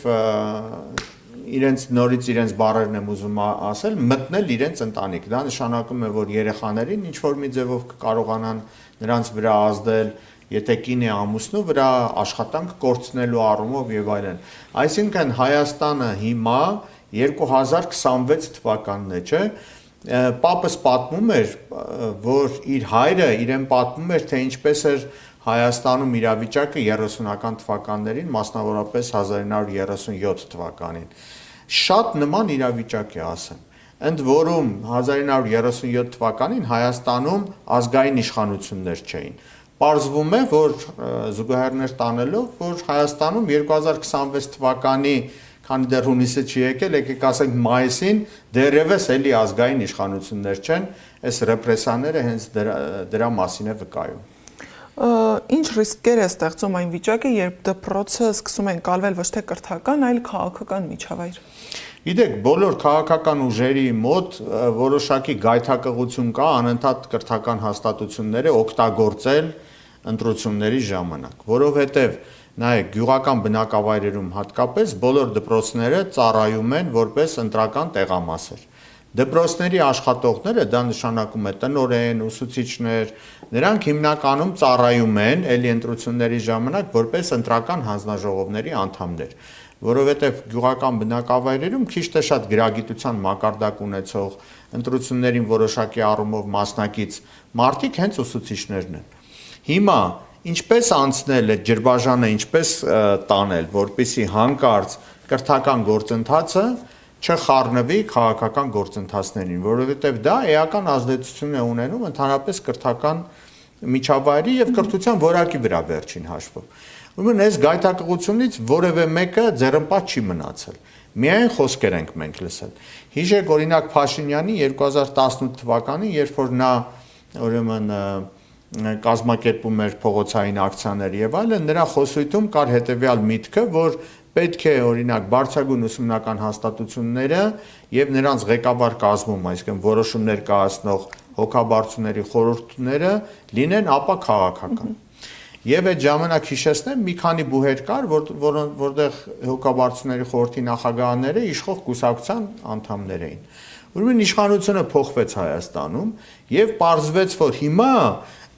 իրենց նորից իրենց բառերն եմ ուզում ասել, մտնել իրենց ընտանիք։ Դա նշանակում է, որ երեխաներին ինչ որ մի ձևով կարողանան նրանց վրա ազդել, եթե կին է ամուսնու վրա աշխատանք կորցնելու առումով եւ այլն։ Այսինքն Հայաստանը հիմա 2026 թվականն է, չէ՞, Պապս պատմում էր, որ իր հայրը իրեն պատմում էր, թե ինչպես էր Հայաստանում իրավիճակը 30-ական թվականներին, մասնավորապես 1937 թվականին։ Շատ նման իրավիճակ է, ասեմ։ Ընդ որում 1937 թվականին Հայաստանում ազգային իշխանություններ չէին։ Պարզվում է, որ զուգահեռներ տանելով, որ Հայաստանում 2026 թվականի, քանի դեռ հունիսը չի եկել, եկեք ասենք մայիսին դեռևս էլի ազգային իշխանություններ չեն, այս ռեպրեսիաները հենց դրա մասին է վկայում։ Ինչ ռիսկեր է ստեղծում այն վիճակը, երբ դպրոցը սկսում են կալվել ոչ թե կրթական, այլ քաղաքական միջավայր։ Գիտեք, բոլոր քաղաքական ուժերի մոտ որոշակի գայթակղություն կա անընդհատ կրթական հաստատությունները օգտագործել ընտրությունների ժամանակ, որովհետև նայեք, գյուղական բնակավայրերում հատկապես բոլոր դպրոցները ծառայում են որպես ընտրական տեղամասեր։ Դպրոցների աշխատողները, դա նշանակում է տնօրեն, ուսուցիչներ, նրանք հիմնականում ծառայում են էլի ընտրությունների ժամանակ որպես ընտրական հանձնաժողովների անդամներ, որովհետև գյուղական բնակավայրերում քիչ թե շատ գրագիտության մակարդակ ունեցող, ընտրություններին որոշակի առումով մասնակից մարդիկ հենց ուսուցիչներն են։ Հիմա ինչպես անցնել այդ ջրբաժանը, ինչպես տանել, որպեսզի հանկարծ կրթական գործընթացը չխառնվի քաղաքական գործընթացներին, որովհետև դա էական ազդեցություն է ունենում ընդհանրապես կրթական միջավայրի եւ կրթության որակի վրա վերջին հաշվով։ Ուրեմն այս գայթակղությունից որևէ մեկը ձեռնպատ չի մնացել։ Միայն խոսքեր ենք մենք լսել։ Հիշեք օրինակ Փաշինյանի 2018 թվականին, երբ որ նա ուրեմն կազմակերպում էր փողոցային ակցիաներ եւ այլն, նրա խոսույթում կար հետեւյալ միտքը, որ պետք է օրինակ բարձրագույն ուսումնական հաստատությունները եւ նրանց ղեկավար կազմում, այսինքն որոշումներ կայացնող հոգաբարձուների խորհուրդները լինեն ապա քաղաքական։ Եվ այդ ժամանակ հիշեցնեմ, մի քանի բուհեր կար, որտեղ հոգաբարձուների խորհրդի նախագահները իշխող կուսակցության անդամներ էին։ Ուրեմն իշխանությունը փոխվեց Հայաստանում եւ պարզվեց, որ հիմա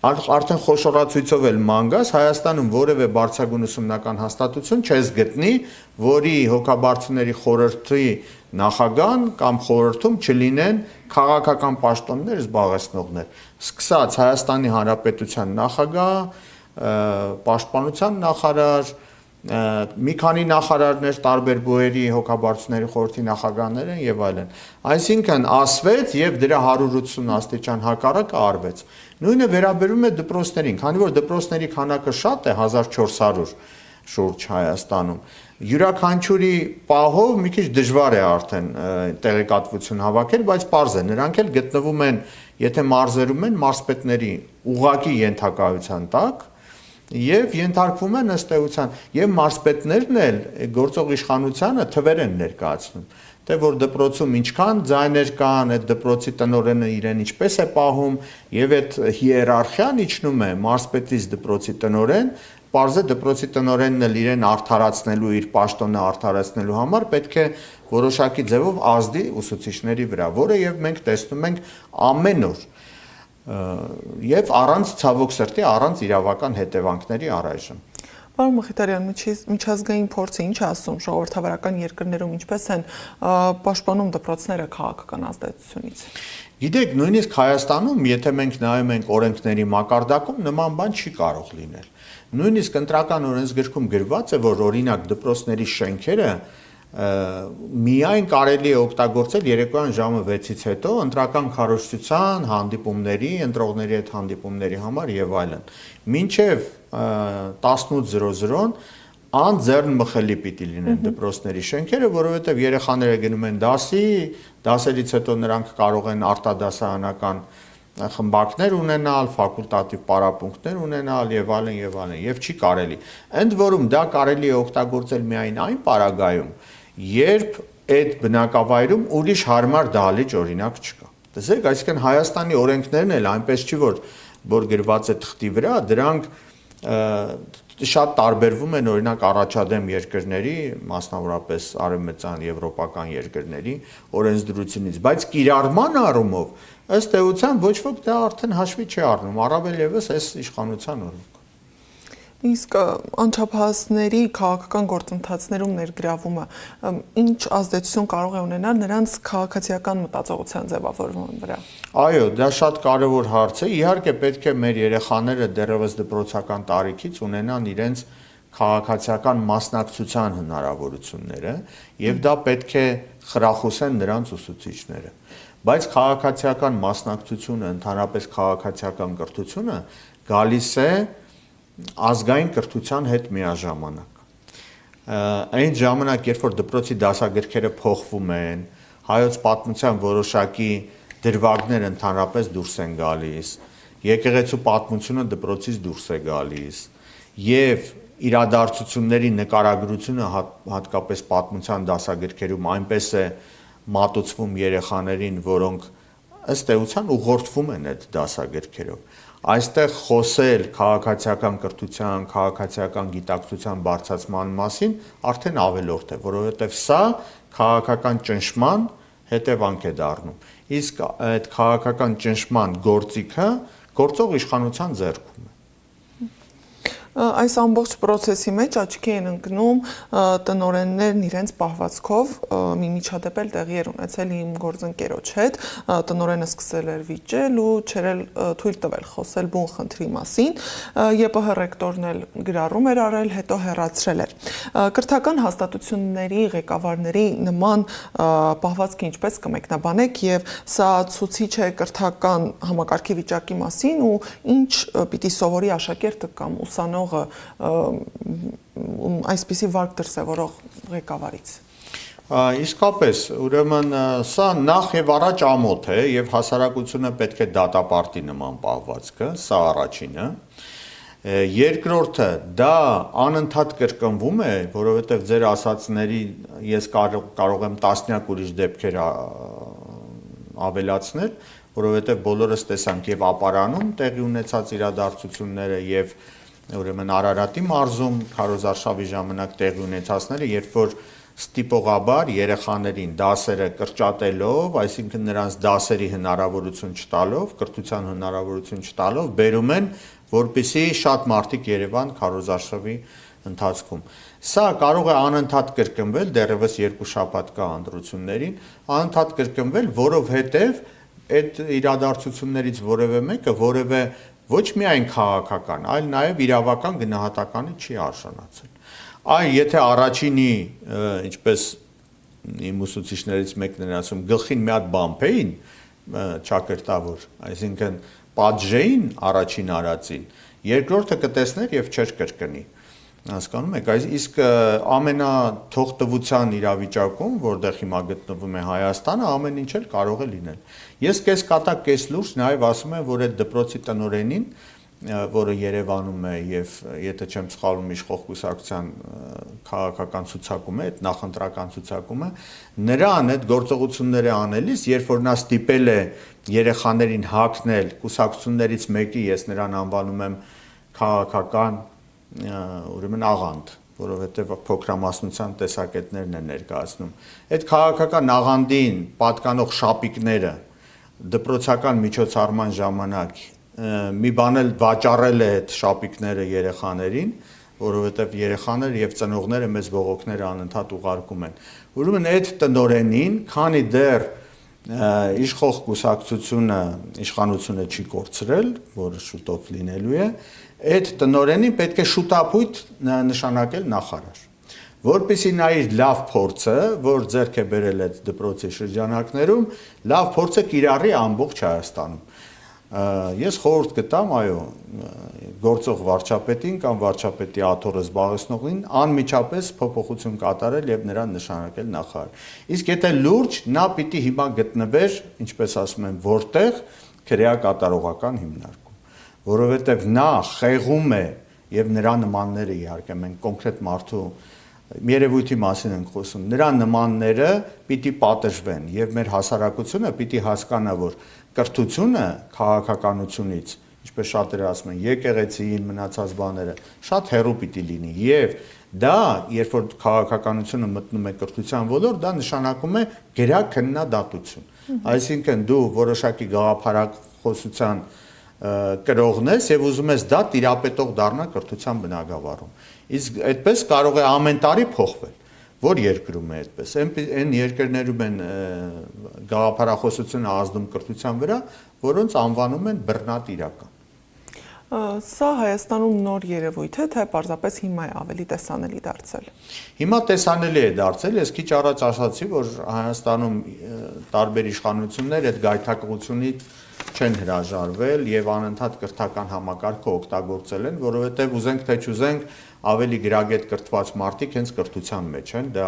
արդեն խոշորացույցով էլ մանգաս Հայաստանում որևէ բարձրագույն ուսումնական հաստատություն չես գտնի, որի հոգաբարձուների խորհրդի նախագահան կամ խորհրդում չլինեն քաղաքական պաշտոններ զբաղեցնողներ։ Սկսած Հայաստանի Հանրապետության նախագահ, պաշտպանության նախարար, մի քանի նախարարներ տարբեր բուհերի հոգաբարձուների խորհրդի նախագահներ են եւ այլն։ Այսինքն ասվեց եւ դրա 180 աստիճան հակառակը արվեց։ Նույնը վերաբերում է դպրոցներին, քանի որ դպրոցների քանակը շատ է 1400 շուրջ Հայաստանում։ Յուրաքանչյուրի պահով մի քիչ դժվար է արդեն տեղեկատվություն հավաքել, բայց պարզ է, նրանք էլ գտնվում են, եթե մարզերում են, մարզպետների ուղղակի ենթակայության տակ եւ ենթարկվում են ըստ էության եւ մարզպետներն էլ գործող իշխանությանը թվեր են ներկայացնում, թե որ դպրոցում ինչքան ձայներ կան, այդ դպրոցի տնօրենը իրեն ինչպես է պահում եւ այդ հիերարխիան իջնում է մարզպետից դպրոցի տնօրեն, պարզ է դպրոցի տնօրենն էլ իրեն արդարացնելու, իր պաշտոնը արդարացնելու համար պետք է որոշակի ձևով ազդի ուսուցիչների վրա, որը եւ մենք տեսնում ենք ամեն օր եւ առանց ցավոք սրտի առանց իրավական հետևանքների առայժմ։ Պարոն Մխիթարյան, միջազգային փորձը ինչ ասում ժողովրդավարական երկրներում ինչպես են պաշտպանում դպրոցները քաղաքական ազդեցությունից։ Գիտեք, նույնիսկ Հայաստանում, եթե մենք նայում ենք օրենքների մակարդակում, նման բան չի կարող լինել։ Նույնիսկ ընտրական օրենսգրքում գրված է, որ օրինակ դպրոցների շենքերը միայն կարելի է օգտագործել երեկոյան ժամը 6-ից հետո ընտրական քարոզչության, հանդիպումների, ընտրողների հետ հանդիպումների համար եւ այլն։ Մինչեւ 18:00-ն անձեռնմխելի պիտի լինեն դպրոցների շենքերը, որովհետեւ երեխաները գնում են դասի, դասերից հետո նրանք կարող են արտադասարանական խմբակներ ունենալ, ֆակուլտատիվ պարապմունքներ ունենալ եւ այլն եւ այլն, եւ չի կարելի։ Ընդ որում դա կարելի է օգտագործել միայն այն պարագայում, երբ այդ բնակավայրում ուրիշ հարմար դահլիճ օրինակ չկա։ Տեսեք, այսինքն Հայաստանի օրենքներն էլ այնպես չի, որ գրված է թղթի վրա, դրանք շատ տարբերվում են օրինակ առաջադեմ երկրների, մասնավորապես արևմտյան եվրոպական երկրների օրենսդրությունից, բայց կիրառման առումով ըստ էության ոչ ոք դա արդեն հաշվի չի առնում, առավել եւս այս իշխանության օրոք։ Իսկ անչափահասների քաղաքական գործընթացներում ներգրավումը ինչ ազդեցություն կարող է ունենալ նրանց քաղաքացիական մտածողության ձևավորման վրա։ Այո, դա շատ կարևոր հարց է։ Իհարկե պետք է մեր երեխաները դեռևս դպրոցական տարիքից ունենան իրենց քաղաքացիական մասնակցության հնարավորությունները, եւ դա պետք է խրախուսեն նրանց ուսուցիչները։ Բայց քաղաքացիական մասնակցությունը, ընդհանրապես քաղաքացիական կրթությունը գալիս է ազգային կրթության հետ միաժամանակ։ Այն ժամանակ, երբ որ դպրոցի դասագրքերը փոխվում են, հայոց պատմության որոշակի դրվագներ ընդհանրապես դուրս են գալիս, եկեղեցու պատմությունը դպրոցից դուրս է գալիս, եւ իրադարձությունների նկարագրությունը հատկապես պատմության դասագրքերում այնպես է մատուցվում երեխաներին, որոնք ըստ էության ուղղորդվում են այդ դասագրքերով։ Այստեղ խոսել քաղաքացիական կրթության, քաղաքացիական գիտակցության բարձրացման մասին արդեն ավելորդ է, որովհետև սա քաղաքական ճնշման հետևանք է դառնում։ Իսկ այդ քաղաքական ճնշման գործիքը գործող իշխանության ձեռքում է։ Այս ամբողջ process-ի մեջ աչքի են ընկնում տնօրեններն իրենց պահվածքով մի միջադեպ էլ տեղի էր ունեցել իմ գործընկերոջ հետ, տնօրենը սկսել էր վիճել ու չէր թույլ տվել խոսել բուն խնդրի մասին, ԵՊՀ ռեկտորն էլ գրառում էր արել, հետո հեռացրել էր։ Կրթական հաստատությունների ղեկավարների նման պահվածքը ինչպես կմեկնաբանեք եւ սա ցուցիչ է կրթական համակարգի վիճակի մասին ու ինչ պիտի սովորի աշակերտը կամ ուսանող այսպիսի վարք դրսևորող ղեկավարից։ Իսկապես, ուրեմն սա նախ եւ առաջ ամոթ է եւ հասարակությունը պետք է դատապարտի նման պահվածքը, սա առաջինը։ Երկրորդը դա անընդհատ կրկնվում է, որովհետեւ ձեր ասածների ես կարող եմ տասնյակ ուրիշ դեպքեր ավելացնել, որովհետեւ բոլորս տեսանք եւ ապարանում տեղի ունեցած իրադարձությունները եւ ուրեմն Արարատի մարզում քարոզարշավի ժամանակ տեղի ունեցածները, երբ որ ստիպողաբար երեխաներին դասերը կրճատելով, այսինքն նրանց դասերի հնարավորություն չտալով, կրթության հնարավորություն չտալով, բերում են, որպեսզի շատ մարդիկ Երևան քարոզարշավի ընթացքում։ Սա կարող է անընդհատ կրկնվել, դեռևս 2 շաբաթ կա ընտրություններին, անընդհատ կրկնվել, որովհետև այդ իրադարձություններից որևէ մեկը որևէ ոչ միայն քաղաքական, այլ նաև իրավական գնահատականի չի արժանացել։ Այ եթե առաջինի, ինչպես իմ ուսուցիչներից մեկն էր ասում, գլխին մի հատ բամփեին ճակերտավոր, այսինքն պատժեին առաջին արածին, երկրորդը կտեսներ եւ չէր կրկնի։ Հասկանում եք, իսկ ամենաթողտվության իրավիճակում, որտեղ հիմա գտնվում է Հայաստանը, ամեն ինչ էլ կարող է լինել։ Ես կես կատակ կես լուրջ նաև ասում եմ, որ այդ դպրոցի տնօրենին, որը Երևանում է եւ եթե չեմ սխալվում իշխող կուսակցության քաղաքական ցուցակում է, այդ նախընտրական ցուցակում է, նրան այդ գործողությունները անելիս, երբ որ նա ստիպել է երեխաներին հագնել կուսակցություններից մեկի, ես նրան անվանում եմ քաղաքական ուրեմն աղանդ, որովհետև փոքրամասնության տեսակետներն են ներկայացնում։ Այդ քաղաքական աղանդին պատկանող շապիկները դպրոցական միջոցառման ժամանակ մի բան էլ վաճառել է այդ շապիկները երեխաներին, որովհետև երեխաները եւ ծնողները մեծ բողոքներ անընդհատ ուղարկում են։ Ուրեմն այդ տնօրենին, քանի դեռ իշխող կուսակցությունը իշխանությունը չի կորցրել, որը շուտով լինելու է, այդ տնօրենին պետք է շուտապույտ նշանակել նախարար, որպեսզի նա իր լավ փորձը, որ ձեռք է բերել այդ դպրոցի շրջանակներում, լավ փորձը կիրառի ամբողջ Հայաստանում։ Ես խորհուրդ կտամ, այո, գործող վարչապետին կամ վարչապետի աթոռը զբաղեցնողին անմիջապես փոփոխություն կատարել եւ նրան նշանակել նախարար։ Իսկ եթե լուրջ, նա պիտի հիմա գտնվեր, ինչպես ասում են, որտեղ քրեակատարողական հիմնարկում, որովհետեւ նա խեղում է եւ նրա նմանները իհարկե մենք կոնկրետ մարդու երևույթի մասին ենք խոսում, նրա նմանները պիտի պատժվեն եւ մեր հասարակությունը պիտի հասկանա, որ կրթությունը քաղաքականությունից, ինչպես շատերը ասում են, եկեղեցին մնացած բաները շատ հեռու պիտի լինի եւ դա, երբ որ քաղաքականությունը մտնում է կրթության ոլորտ, դա նշանակում է գերաքննադատություն։ Այսինքն դու որոշակի գաղափարախոսության կրողն ես եւ ուզում ես դա տիրապետող դառնա կրթության բնագավառում։ Իսկ այդպես կարող է ամեն տարի փոխվել։ Որ երկրում է այդպես։ Այն երկրներում են գաղափարախոսությունը ազդում կրթության վրա, որոնց անվանում են բռնատիրական։ Սա Հայաստանում նոր երևույթ է, թե պարզապես հիմա է ավելի տեսանելի դարձել։ Հիմա տեսանելի է դարձել, ես քիչ առաջ ասացի, որ Հայաստանում տարբեր իշխանություններ այդ գայթակղությունից չեն հրաժարվել եւ անընդհատ կրթական համակարգը օգտագործել են, որովհետեւ ուզենք թե չուզենք ավելի գրագետ կրթված մարդիկ հենց կրթության մեջ են, դա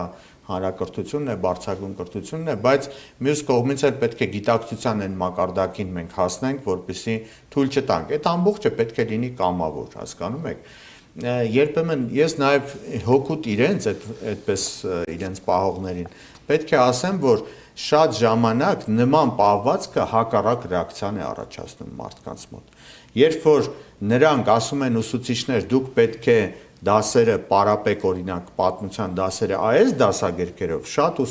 հանրակրթությունն է, բարձրագույն կրթությունն է, բայց մյուս կողմից էլ պետք է գիտակցության այն մակարդակին մենք հասնենք, որպեսզի թույլ չտանք։ Այդ ամբողջը պետք է լինի կամավոր, հասկանում եք։ Երբեմն ես նաև հոգուտ իրենց այդպես իրենց պահողներին պետք է ասեմ, որ շատ ժամանակ նման պահվածքը հակառակ ռեակցիան է առաջացնում մարդկանց մոտ։ Երբ որ նրանք ասում են ուսուցիչներ, դուք պետք է դասերը պարապեք, օրինակ պատմության դասերը այս դասագրքերով, շատ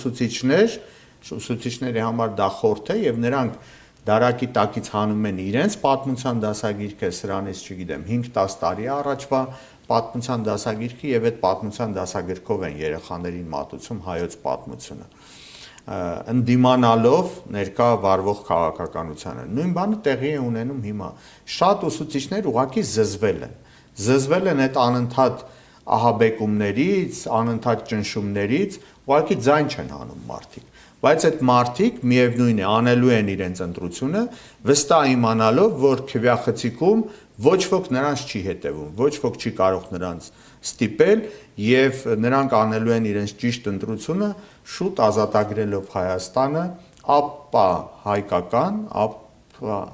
ուսուցիչների համար դա խորթ է եւ նրանք դարակի տակից հանում են իրենց պատմության դասագիրքը, սրանից չգիտեմ 5-10 տարի առաջվա պատմության դասագիրքը եւ այդ պատմության դասագրքով են երեխաներին մատուցում հայոց պատմությունը։ Ընդդիմանալով ներկա վարվող քաղաքականությանը։ Նույն բանը տեղի է ունենում հիմա։ Շատ ուսուցիչներ ուղղակի զզվել են այդ անընդհատ ահաբեկումներից, անընդհատ ճնշումներից, ուղղակի ձայն չեն հանում մարդիկ։ Բայց այդ մարդիկ միևնույն է անելու են իրենց ընտրությունը, վստահ իմանալով, որ քվյախցիկում ոչ ոք նրանց չի հետևում, ոչ ոք չի կարող նրանց ստիպել եւ նրանք անելու են իրենց ճիշտ ընտրությունը, շուտ ազատագրելով Հայաստանը ապա հայկական,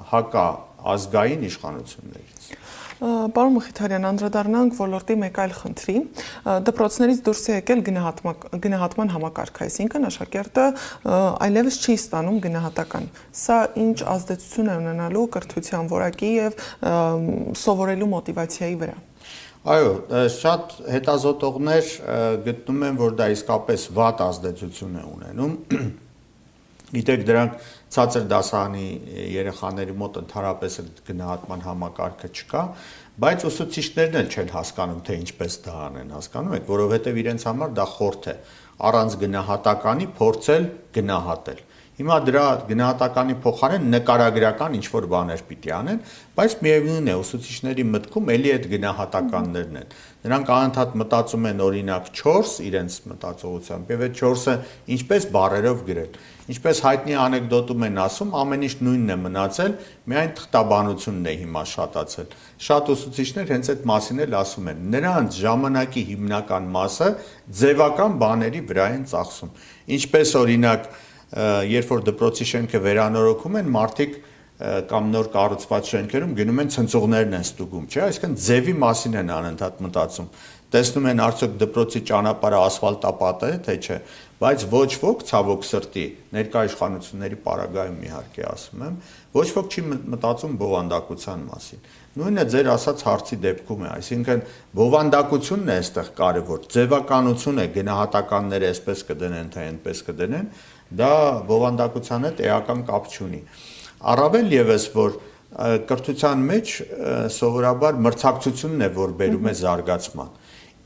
հակա ազգային իշխանություններից։ Պարոն Մխիթարյան, անդրադառնանք ոլորտի մեկ այլ խնդրի։ Դպրոցներից դուրս է եկել գնահատման համակարգ, այսինքն աշակերտը այլևս չի ստանում գնահատական։ Սա ինչ ազդեցություն է ունենալու կրթության որակի եւ սովորելու մոտիվացիայի վրա։ Այո, շատ հետազոտողներ գտնում են, որ դա իսկապես վատ ազդեցություն է ունենում։ Գիտեք, դրանք ցածր դասարանի երեխաների մոտ ընդհանրապես գնահատման համակարգը չկա, բայց ուսուցիչներն էլ չեն հասկանում, թե ինչպես դա անեն, հասկանում եք, որովհետև իրենց համար դա խորթ է, առանց գնահատականի փորձել գնահատել։ Հիմա դրա գնահատականի փոխարեն նկարագրական ինչ-որ բաներ պիտի անեն, բայց միևնույն է, ուսուցիչների մտքում էլի այդ գնահատականներն են։ Նրանք անընդհատ մտածում են օրինակ 4 իրենց մտածողությամբ, եւ այդ 4-ը ինչպես բառերով գրել։ Ինչպես հայտնի անեկդոտում են ասում, ամեն ինչ նույնն է մնացել, միայն թղթաբանությունն է հիմա շատացել։ Շատ ուսուցիչներ հենց այդ մասին էլ ասում են։ Նրանց ժամանակի հիմնական մասը ձևական բաների վրա են ծախսում։ Ինչպես օրինակ երբ որ դպրոցի շենքը վերանորոգում են, մարդիկ կամ նոր կառուցված շենքերում գնում են ցնցողներն են ստուգում, չէ՞, այսինքն ձևի մասին են անընդհատ մտածում։ Տեսնում են արդյոք դպրոցի ճանապարհը ասֆալտապատ է, թե չէ, բայց ոչ ոք ցավոք սրտի ներկա իշխանությունների պարագայում իհարկե ասում եմ, ոչ ոք չի մտածում բովանդակության մասին։ Նույնը ձեր ասած հարցի դեպքում է, այսինքն բովանդակությունն է այստեղ կարևոր, ձևականությունը, գնահատականները այսպես կդնեն, թե այնպես կդնեն, դա բովանդակության հետ էական կապ չունի։ Առավել եւս, որ կրթության մեջ սովորաբար մրցակցությունն է, որ բերում է զարգացման։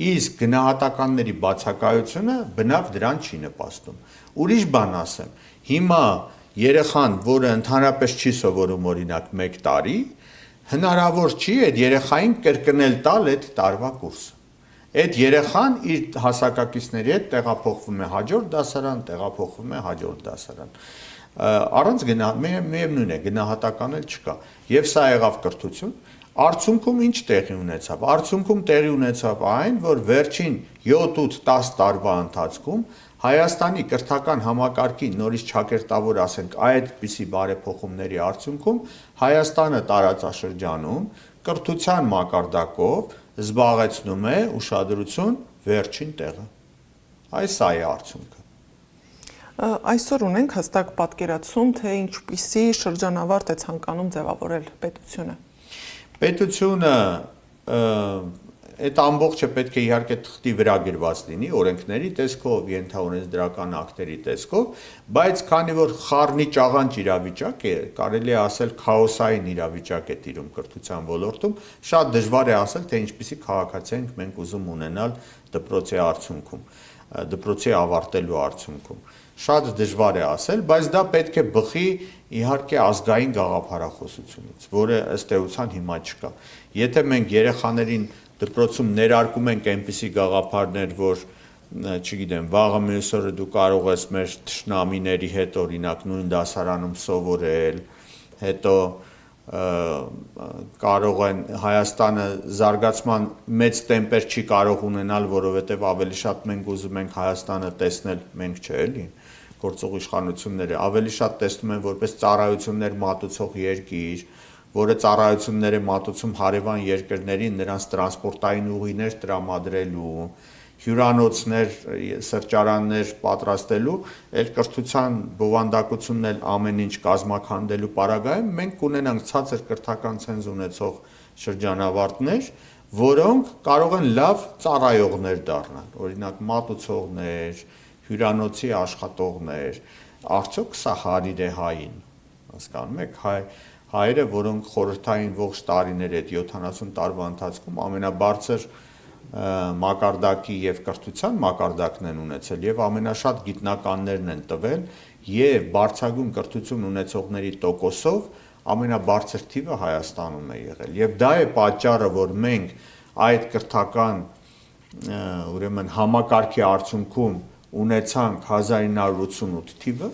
Իսկ գնահատականների բացակայությունը բնավ դրան չի նպաստում։ Ուրիշ բան ասեմ, հիմա երեխան, որը ընդհանրապես չի սովորում օրինակ 1 տարի, հնարավոր չի այդ երեխային կրկնել տալ այդ տարվա կուրսը։ Այդ երեխան իր հասակակիցների հետ տեղափոխվում է հաջորդ դասարան, տեղափոխվում է հաջորդ դասարան։ Առանց միևնույն է, գնահատական էլ չկա։ Եվ սա եղավ կրթություն։ Արդյունքում ինչ տեղի ունեցավ։ Արդյունքում տեղի ունեցավ այն, որ վերջին 7-8-10 տարվա ընթացքում Հայաստանի կրթական համակարգի նորից ճակերտավոր ասենք այդպիսի բարեփոխումների արդյունքում Հայաստանը տարածաշրջանում կրթության մակարդակով զբաղեցնում է ուշադրություն վերջին տեղը։ Այս է արդյունքը։ Այսօր ունենք հստակ պատկերացում, թե ինչպիսի շրջանավարտ է ցանկանում ձևավորել պետությունը։ Պետությունը այդ ամբողջը պետք է իհարկե թղթի վրա գրված լինի, օրենքների տեսքով, ենթաօրենսդրական ակտերի տեսքով, բայց քանի որ խառնի ճաղանճ իրավիճակ է, կարելի է ասել քաոսային իրավիճակ է տիրում կրթության ոլորտում, շատ դժվար է ասել, թե ինչպիսի քաղաքացի ենք մենք ուզում ունենալ դպրոցի արդյունքում, դպրոցի ավարտելու արդյունքում։ Շատ դժվար է ասել, բայց դա պետք է բխի իհարկե ազգային գաղափարախոսությունից, որը ըստ էության հիմա չկա։ Եթե մենք երեխաներին դպրոցում ներարկում ենք այնպիսի գաղափարներ, որ, չգիտեմ, վաղը մյուս օրը դու կարող ես մեր թշնամիների հետ օրինակ նույն դասարանում սովորել, հետո կարող են Հայաստանը զարգացման մեծ տեմպեր չի կարող ունենալ, որովհետև ավելի շատ մենք ուզում ենք Հայաստանը տեսնել, մենք չէ, էլի, գործող իշխանությունները ավելի շատ տեսնում են որպես ծառայություններ մատուցող երկիր, որը ծառայություններ է մատուցում հարևան երկրներին, նրանց տրանսպորտային ուղիներ տրամադրելու, հյուրանոցներ, սրճարաններ պատրաստելու, այլ կրթության բովանդակությունն էլ ամեն ինչ կազմաքանդելու պարագայում մենք կունենանք ցածր կրթական ցենզ ունեցող շրջանավարտներ, որոնք կարող են լավ ծառայողներ դառնալ, օրինակ մատուցողներ, հյուրանոցի աշխատողներ, արդյոք սա հարիր է հային, հասկանում եք, հայերը, որոնք խորհրդային ողջ տարիներ այդ 70 տարվա ընթացքում ամենաբարձր մակարդակի եւ կրթության մակարդակն են ունեցել եւ ամենաշատ գիտնականներն են տվել եւ բարձրագույն կրթություն ունեցողների տոկոսով ամենաբարձր թիվը Հայաստանում է եղել եւ դա է պատճառը, որ մենք այդ կրթական ուրեմն համակարգի արդյունքում ունեցանք 1988 թիվը,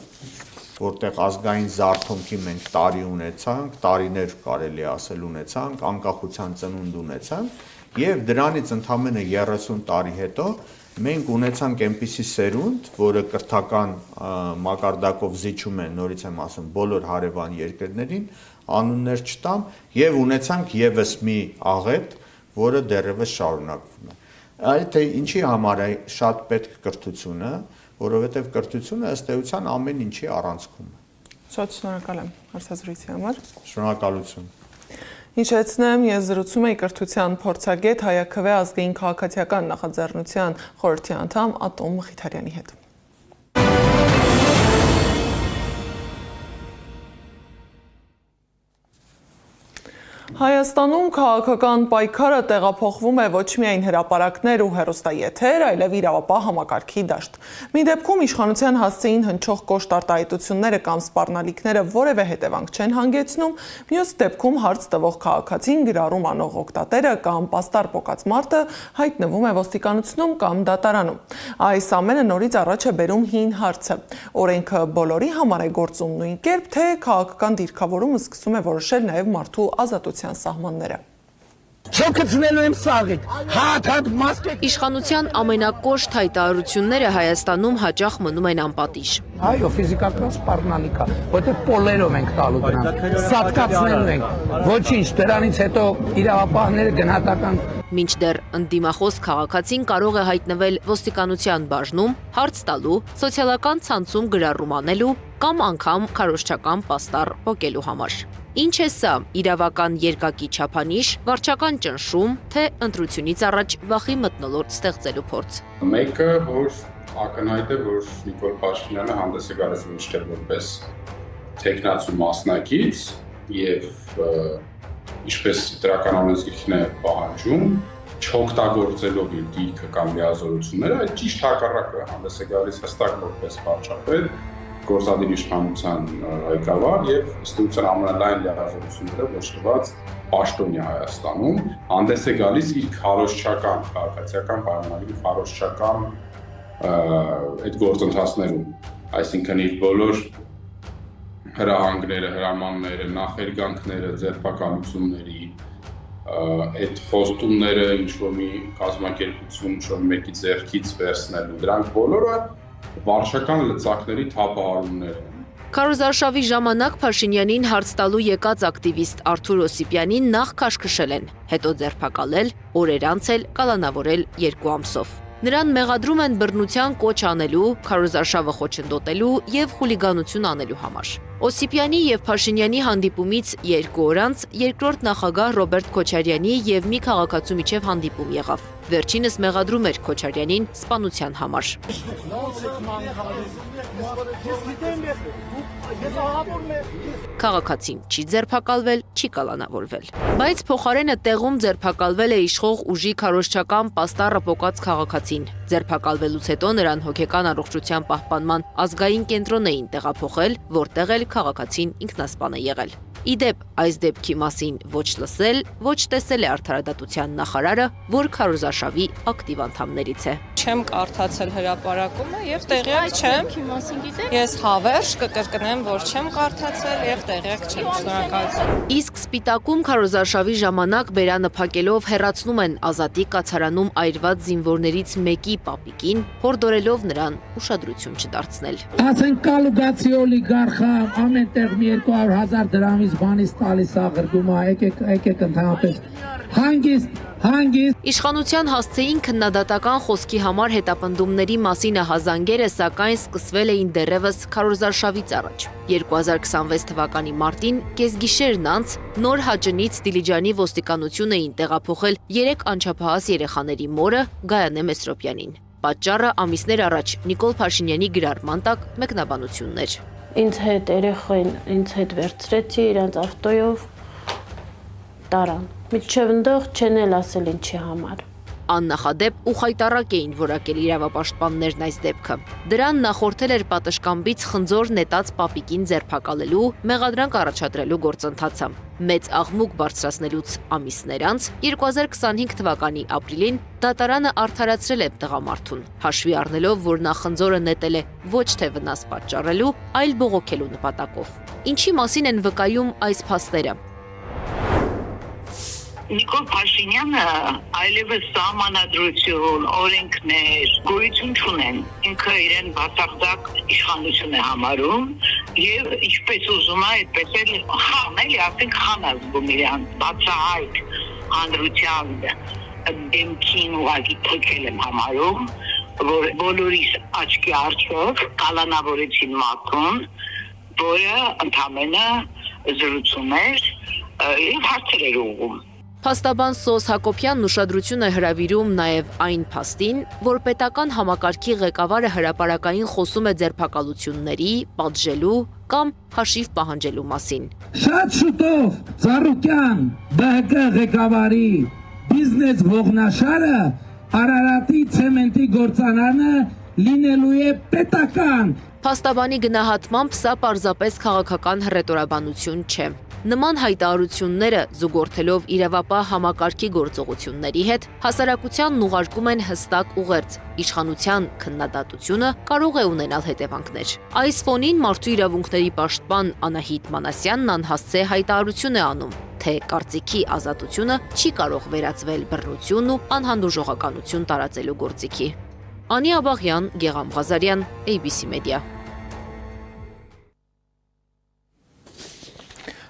որտեղ ազգային զարթոնքի մենք տարի ունեցանք, տարիներ կարելի ասել ունեցանք, անկախության ծնունդ ունեցանք, եւ դրանից ընդամենը 30 տարի հետո մենք ունեցանք այնպիսի սերունդ, որը կրթական մակարդակով զիջում է, նորից եմ ասում, բոլոր հարևան երկրներին, անուններ չտամ, եւ ունեցանք եւս մի աղետ, որը դեռևս շարունակվում է։ Այդ թե ինչի համար է շատ պետք կրթությունը, որովհետև կրթությունը ըստ էության ամեն ինչի առանցքում է։ Շատ շնորհակալ եմ հարցազրույցի համար։ Շնորհակալություն։ Հիշեցնեմ, ես զրուցում էի կրթության փորձագետ Հայաքվե ազգային քաղաքացիական նախաձեռնության խորհրդի անդամ Ատոմ Մխիթարյանի հետ։ Հայաստանում քաղաքական պայքարը տեղափոխվում է ոչ միայն հրապարակներ ու հեռուստաեթեր, այլև իրավապահ համակարգի դաշտ։ Մի դեպքում իշխանության հասցեին հնչող կոշտ արտահայտությունները կամ սպառնալիքները որևէ հետևանք չեն հանգեցնում, մյուս դեպքում հարց տվող քաղաքացին գրառում անող օգտատերը կամ պաստառ պոկած մարդը հայտնվում է ոստիկանությունում կամ դատարանում։ Այս ամենը նորից առաջ է բերում հին հարցը. օրենքը բոլորի համար է գործում նույն կերպ, թե քաղաքական դիրքավորումը սկսում է որոշել նաև մարդու ազատության սահմանները։ Իշխանության ամենակոշտ հայտարարությունները Հայաստանում հաճախ մնում են անպատիժ։ Այո, ֆիզիկական սպառնալիք է, որտեղ պոլերով ենք տալու դրան, սատկացնելու ենք, ոչինչ, դրանից հետո իրավապահները գնահատական։ Մինչդեռ ընդդիմախոս քաղաքացին կարող է հայտնվել ոստիկանության բաժնում, հարց տալու, սոցիալական ցանցում գրառում անելու կամ անգամ քարոզչական պաստառ պոկելու համար։ Ինչ է սա, իրավական երկակի չափանիշ, վարչական ճնշում, թե ընտրությունից առաջ վախի մթնոլորտ ստեղծելու փորձ։ Մեկը, որ ակնհայտ է, որ Նիկոլ Փաշինյանը հանդես է գալիս մինչդեռ որպես տեխնացու մասնակից եւ ինչպես դրական օրենսգիրքն է պահանջում, չօգտագործելով իր դիրքը կամ լիազորությունները, այդ ճիշտ հակառակը հանդես է գալիս հստակ որպես վարչապետ, գործադիր իշխանության ղեկավար եւ ըստ էության ամենալայն լիազորությունները ոչնված պաշտոնյա Հայաստանում հանդես է գալիս իր քարոզչական քաղաքացիական պայմանագրի քարոզչական այդ գործընթացներում, այսինքն իր բոլոր հրահանգները, հրամանները, նախերգանքները, ձերբակալությունների, այդ խոստումները ինչ որ մի կազմակերպություն, ինչ որ մեկի ձեռքից վերցնելու, դրանք բոլորը վարչական լծակների թափահարումներ են։ Քարոզարշավի ժամանակ Փաշինյանին հարց տալու եկած ակտիվիստ Արթուր Օսիպյանին նախ քաշքշել են, հետո ձերբակալել, օրեր անց էլ կալանավորել 2 ամսով։ Նրան մեղադրում են բռնության կոչ անելու, քարոզարշավը խոչընդոտելու եւ խուլիգանություն անելու համար։ Օսիպյանի եւ Փաշինյանի հանդիպումից 2 օր անց երկրորդ նախագահ Ռոբերտ Քոչարյանի եւ մի քաղաքացու միջև հանդիպում եղավ։ Վերջինս մեղադրում էր Քոչարյանին սպանության համար։ Քաղաքացին չի ձերբակալվել, չի կալանավորվել։ Բայց փոխարենը տեղում ձերբակալվել է իշխող ուժի քարոզչական պաստառը պոկած քաղաքացին։ Ձերբակալվելուց հետո նրան հոգեկան առողջության պահպանման ազգային կենտրոն էին տեղափոխել, որտեղ էլ քաղաքացին ինքնասպան է եղել։ Իդեպ, այս դեպքի մասին ոչ լսել, ոչ տեսել է Արդարադատության նախարարը, որ քարոզարշավի ակտիվ անդամներից է։ Չեմ կարդացել հրապարակումը եւ տեղյակ չեմ։ Ես հավերժ կկրկնեմ, որ չեմ կարդացել եւ տեղյակ չեմ։ Շնորհակալություն։ Իսկ Սպիտակում քարոզարշավի ժամանակ բերանը փակելով հեռացնում են Ազատի կացարանում այրված զինվորներից մեկի պապիկին, հորդորելով նրան ուշադրություն չդարձնել։ Ասեն կալուգացի օլիգարխա ամեն տեղ 200,000 դրամից բանից տալիս աղրգումա, եկեք ընդհանրապես հանգիստ։ Իշխանության հասցեին քննադատական խոսքի համար հետապնդումների մասին ահազանգերը, սակայն սկսվել էին դեռևս քարոզարշավից առաջ։ 2026 թվականի մարտին կեսգիշերն անց նոր Հաճնից Դիլիջանի ոստիկանություն էին տեղափոխել 3 անչափահաս երեխաների մորը Գայանե Մեսրոպյանին։ Պատճառը ամիսներ առաջ Նիկոլ Փաշինյանի գրառման տակ մեկնաբանություններ։ Ինձ հետ երեխային ինձ հետ վերցրեցի իրենց ավտոյով տարան։ Միջև ընդեղ չեն էլ ասել ինչի համար։ Աննախադեպ ու խայտառակ էին որակել իրավապաշտպաններն այս դեպքը։ Դրան նախորդել էր պատշգամբից խնձոր նետած պապիկին ձերբակալելու, մեղադրանք առաջադրելու գործընթացը։ Մեծ աղմուկ բարձրացնելուց ամիսներ անց 2025 թվականի ապրիլին դատարանը արդարացրել է տղամարդուն, հաշվի առնելով, որ նա խնձորը նետել է ոչ թե վնաս պատճառելու, այլ բողոքելու նպատակով։ Ինչի մասին են վկայում այս փաստերը։ Նիկոլ Փաշինյանը այլևս սահմանադրություն, օրենքներ, գոյություն չունեն։ Ինքը իրեն բացարձակ իշխանություն է համարում եւ ինչպես ուզում է, այդպես էլ խաղնել, ասենք խան ազգում իրան, բացահայտ հանրության դեմքին ուղղակի թքել եմ համարում, որ բոլորիս աչքի առջև կալանավորեցին մաքրուն, որը ընդամենը զրուցում էր եւ հարցեր էր ուղղում։ Փաստաբան Սոս Հակոբյանն ուշադրություն է հրավիրում նաև այն փաստին, որ պետական համակարգի ղեկավարը հրապարակային խոսում է ձերբակալությունների, պատժելու կամ հաշիվ պահանջելու մասին։ Շատ շուտով Ծառուկյան ԲՀԿ ղեկավարի բիզնես ողնաշարը Արարատի ցեմենտի գործարանը լինելու է պետական։ Փաստաբանի գնահատմամբ սա պարզապես քաղաքական հռետորաբանություն չէ։ Նման հայտարարությունները զուգորդելով իրավապահ համակարգի գործողությունների հետ հասարակությանն ուղարկում են հստակ ուղերձ։ Իշխանության քննադատությունը կարող է ունենալ հետևանքներ։ Այս ֆոնին մարդու իրավունքների պաշտպան Անահիտ Մանասյանն անհասցե հայտարարություն է անում, թե կարծիքի ազատությունը չի կարող վերածվել բռնություն ու անհանդուրժողականություն տարածելու գործիքի։ Անի Աբաղյան, Գեգամ Ղազարյան, ABC Media։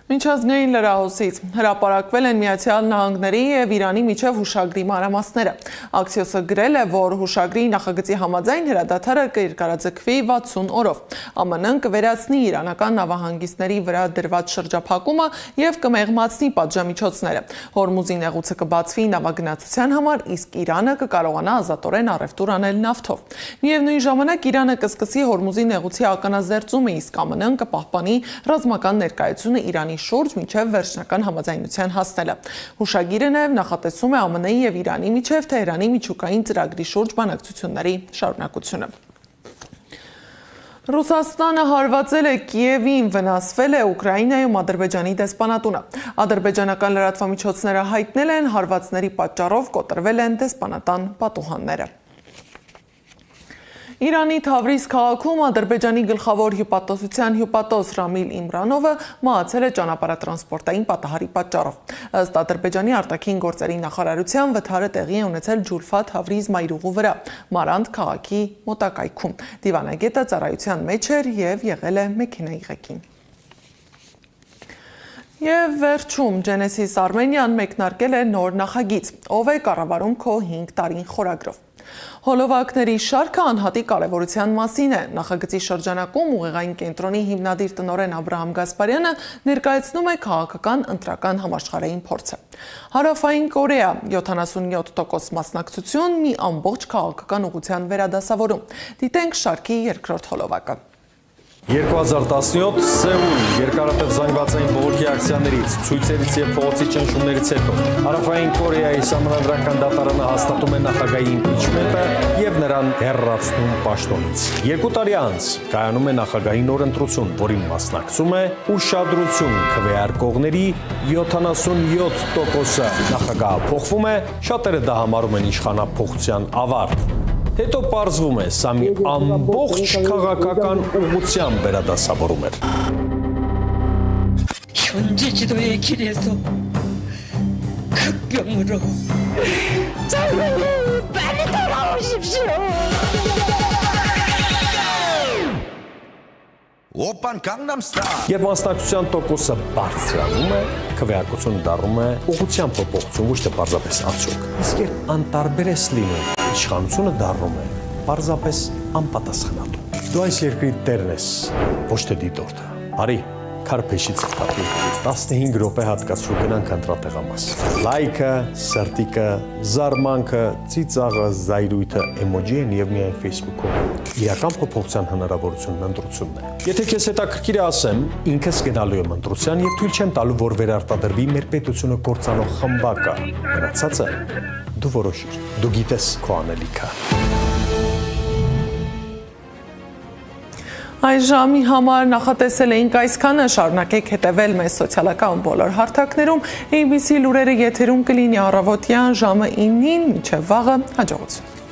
Միջազգային լրահոսից հրապարակվել են Միացյալ Նահանգների եւ Իրանի միջև հուշագրի մանրամասները։ Աքսիոսը գրել է, որ հուշագրի նախագծի համաձայն հրադադարը կերկարաձգվի 60 օրով։ ԱՄՆ-ն կվերացնի իրանական նավահանգիստների վրա դրված շրջափակումը եւ կմեղմացնի պատժամիջոցները։ Հորմուզի նեղուցը կբացվի նավագնացության համար, իսկ Իրանը կկարողանա ազատորեն առևտուր անել նավթով։ Միևնույն ժամանակ Իրանը կսկսի Հորմուզի նեղուցի ականազերծումը, իսկ ԱՄՆ-ն կպահպանի ռազմական ներկայությունը Իրանի շուրջ մինչև վերջնական համաձայնության հասնելը։ Հուշագիրը նաև նախատեսում է ԱՄՆ-ի եւ Իրանի միջև Թեհրանի միջուկային ծրագրի շուրջ բանակցությունների շարունակությունը։ Ռուսաստանը հարվածել է Կիևին, վնասվել է Ուկրաինայում Ադրբեջանի դեսպանատունը։ Ադրբեջանական լրատվամիջոցները հայտնել են, հարվածների պատճառով կոտրվել են դեսպանատան պատուհանները։ Իրանի Թավրիզ քաղաքում Ադրբեջանի գլխավոր հյուպատոսության հյուպատոս Ռամիլ Իմրանովը մահացել է ճանապարհատրանսպորտային պատահարի պատճառով։ Ըստ Ադրբեջանի արտաքին գործերի նախարարության վթարը տեղի է ունեցել Ջուլֆա Թավրիզ մայրուղու վրա, Մարանդ քաղաքի մոտակայքում։ Դիվանագետը ծառայության մեջ էր եւ եղել է մեքենայի ղեկին։ Եվ վերջում Genesis Armenian մեկնարկել է նոր նախագիծ, ով է կառավարում քո 5 տարին խորագրով։ Հոլովակների շարքը անհատի կարևորության մասին է։ Նախագծի շրջանակում ուղեղային կենտրոնի հիմնադիր տնօրեն Աբրահամ Գասպարյանը ներկայացնում է քաղաքական ընտրական համաշխարհային փորձը։ Հարավային Կորեա 77% մասնակցություն մի ամբողջ քաղաքական ուղղության վերադասավորում։ Դիտենք շարքի երկրորդ հոլովակը։ 2017 Սեուլ երկարատև զանգվածային բողոքի ակցիաներից, ցույցերից եւ փողոցի ճնշումներից հետո Հարավային Կորեայի սահմանադրական դատարանը հաստատում է նախագահի իմպիչմենտը եւ նրան հեռացնում պաշտոնից։ 2 տարի անց կայանում է նախագահի նոր ընտրություն, որին մասնակցում է ուշադրություն քվեարկողների 77%-ը։ Նախագահը փոխվում է, շատերը դա համարում են իշխանափոխության ավարտ։ Հետո պարզվում է, սա մի ամբողջ քաղաքական ուղղության վերադասավորում էր։ 현재 지도의 길에서 극병으로 장로님 빨리 돌아오십시오. Օպան Gangnam-Style։ Երբ մասնակցության տոկոսը բարձրանում է, քվեարկությունը դառնում է ուղղության փոփոխություն, ոչ թե պարզապես արդյունք։ Իսկ երբ անտարբեր ես լինում, իշխանությունը դառնում է պարզապես անպատասխանատու։ Դու այս երկրի տերն ես, ոչ թե դիտորդը։ Արի, քարփեշից թափի 15 րոպե հատկացրու գնանք ընտրատեղամաս։ Լայքը, սրտիկը, զարմանքը, ծիծաղը, զայրույթը էմոջի են եւ միայն Facebook-ում։ Իրական փոփոխության հնարավորությունն ընտրությունն է։ Եթե քեզ հետաքրքիր է ասեմ, ինքս գնալու եմ ընտրության եւ թույլ չեմ տալու, որ վերարտադրվի մեր պետությունը կործանող խմբակը։ Մնացածը դու որոշիր։ Դու գիտես քո անելիքը։ Այս ժամի համար նախատեսել էինք այսքանը, շարունակեք հետևել մեզ սոցիալական բոլոր հարթակներում, ABC լուրերը եթերում կլինի առավոտյան ժամը 9-ին, մինչև վաղը հաջողություն։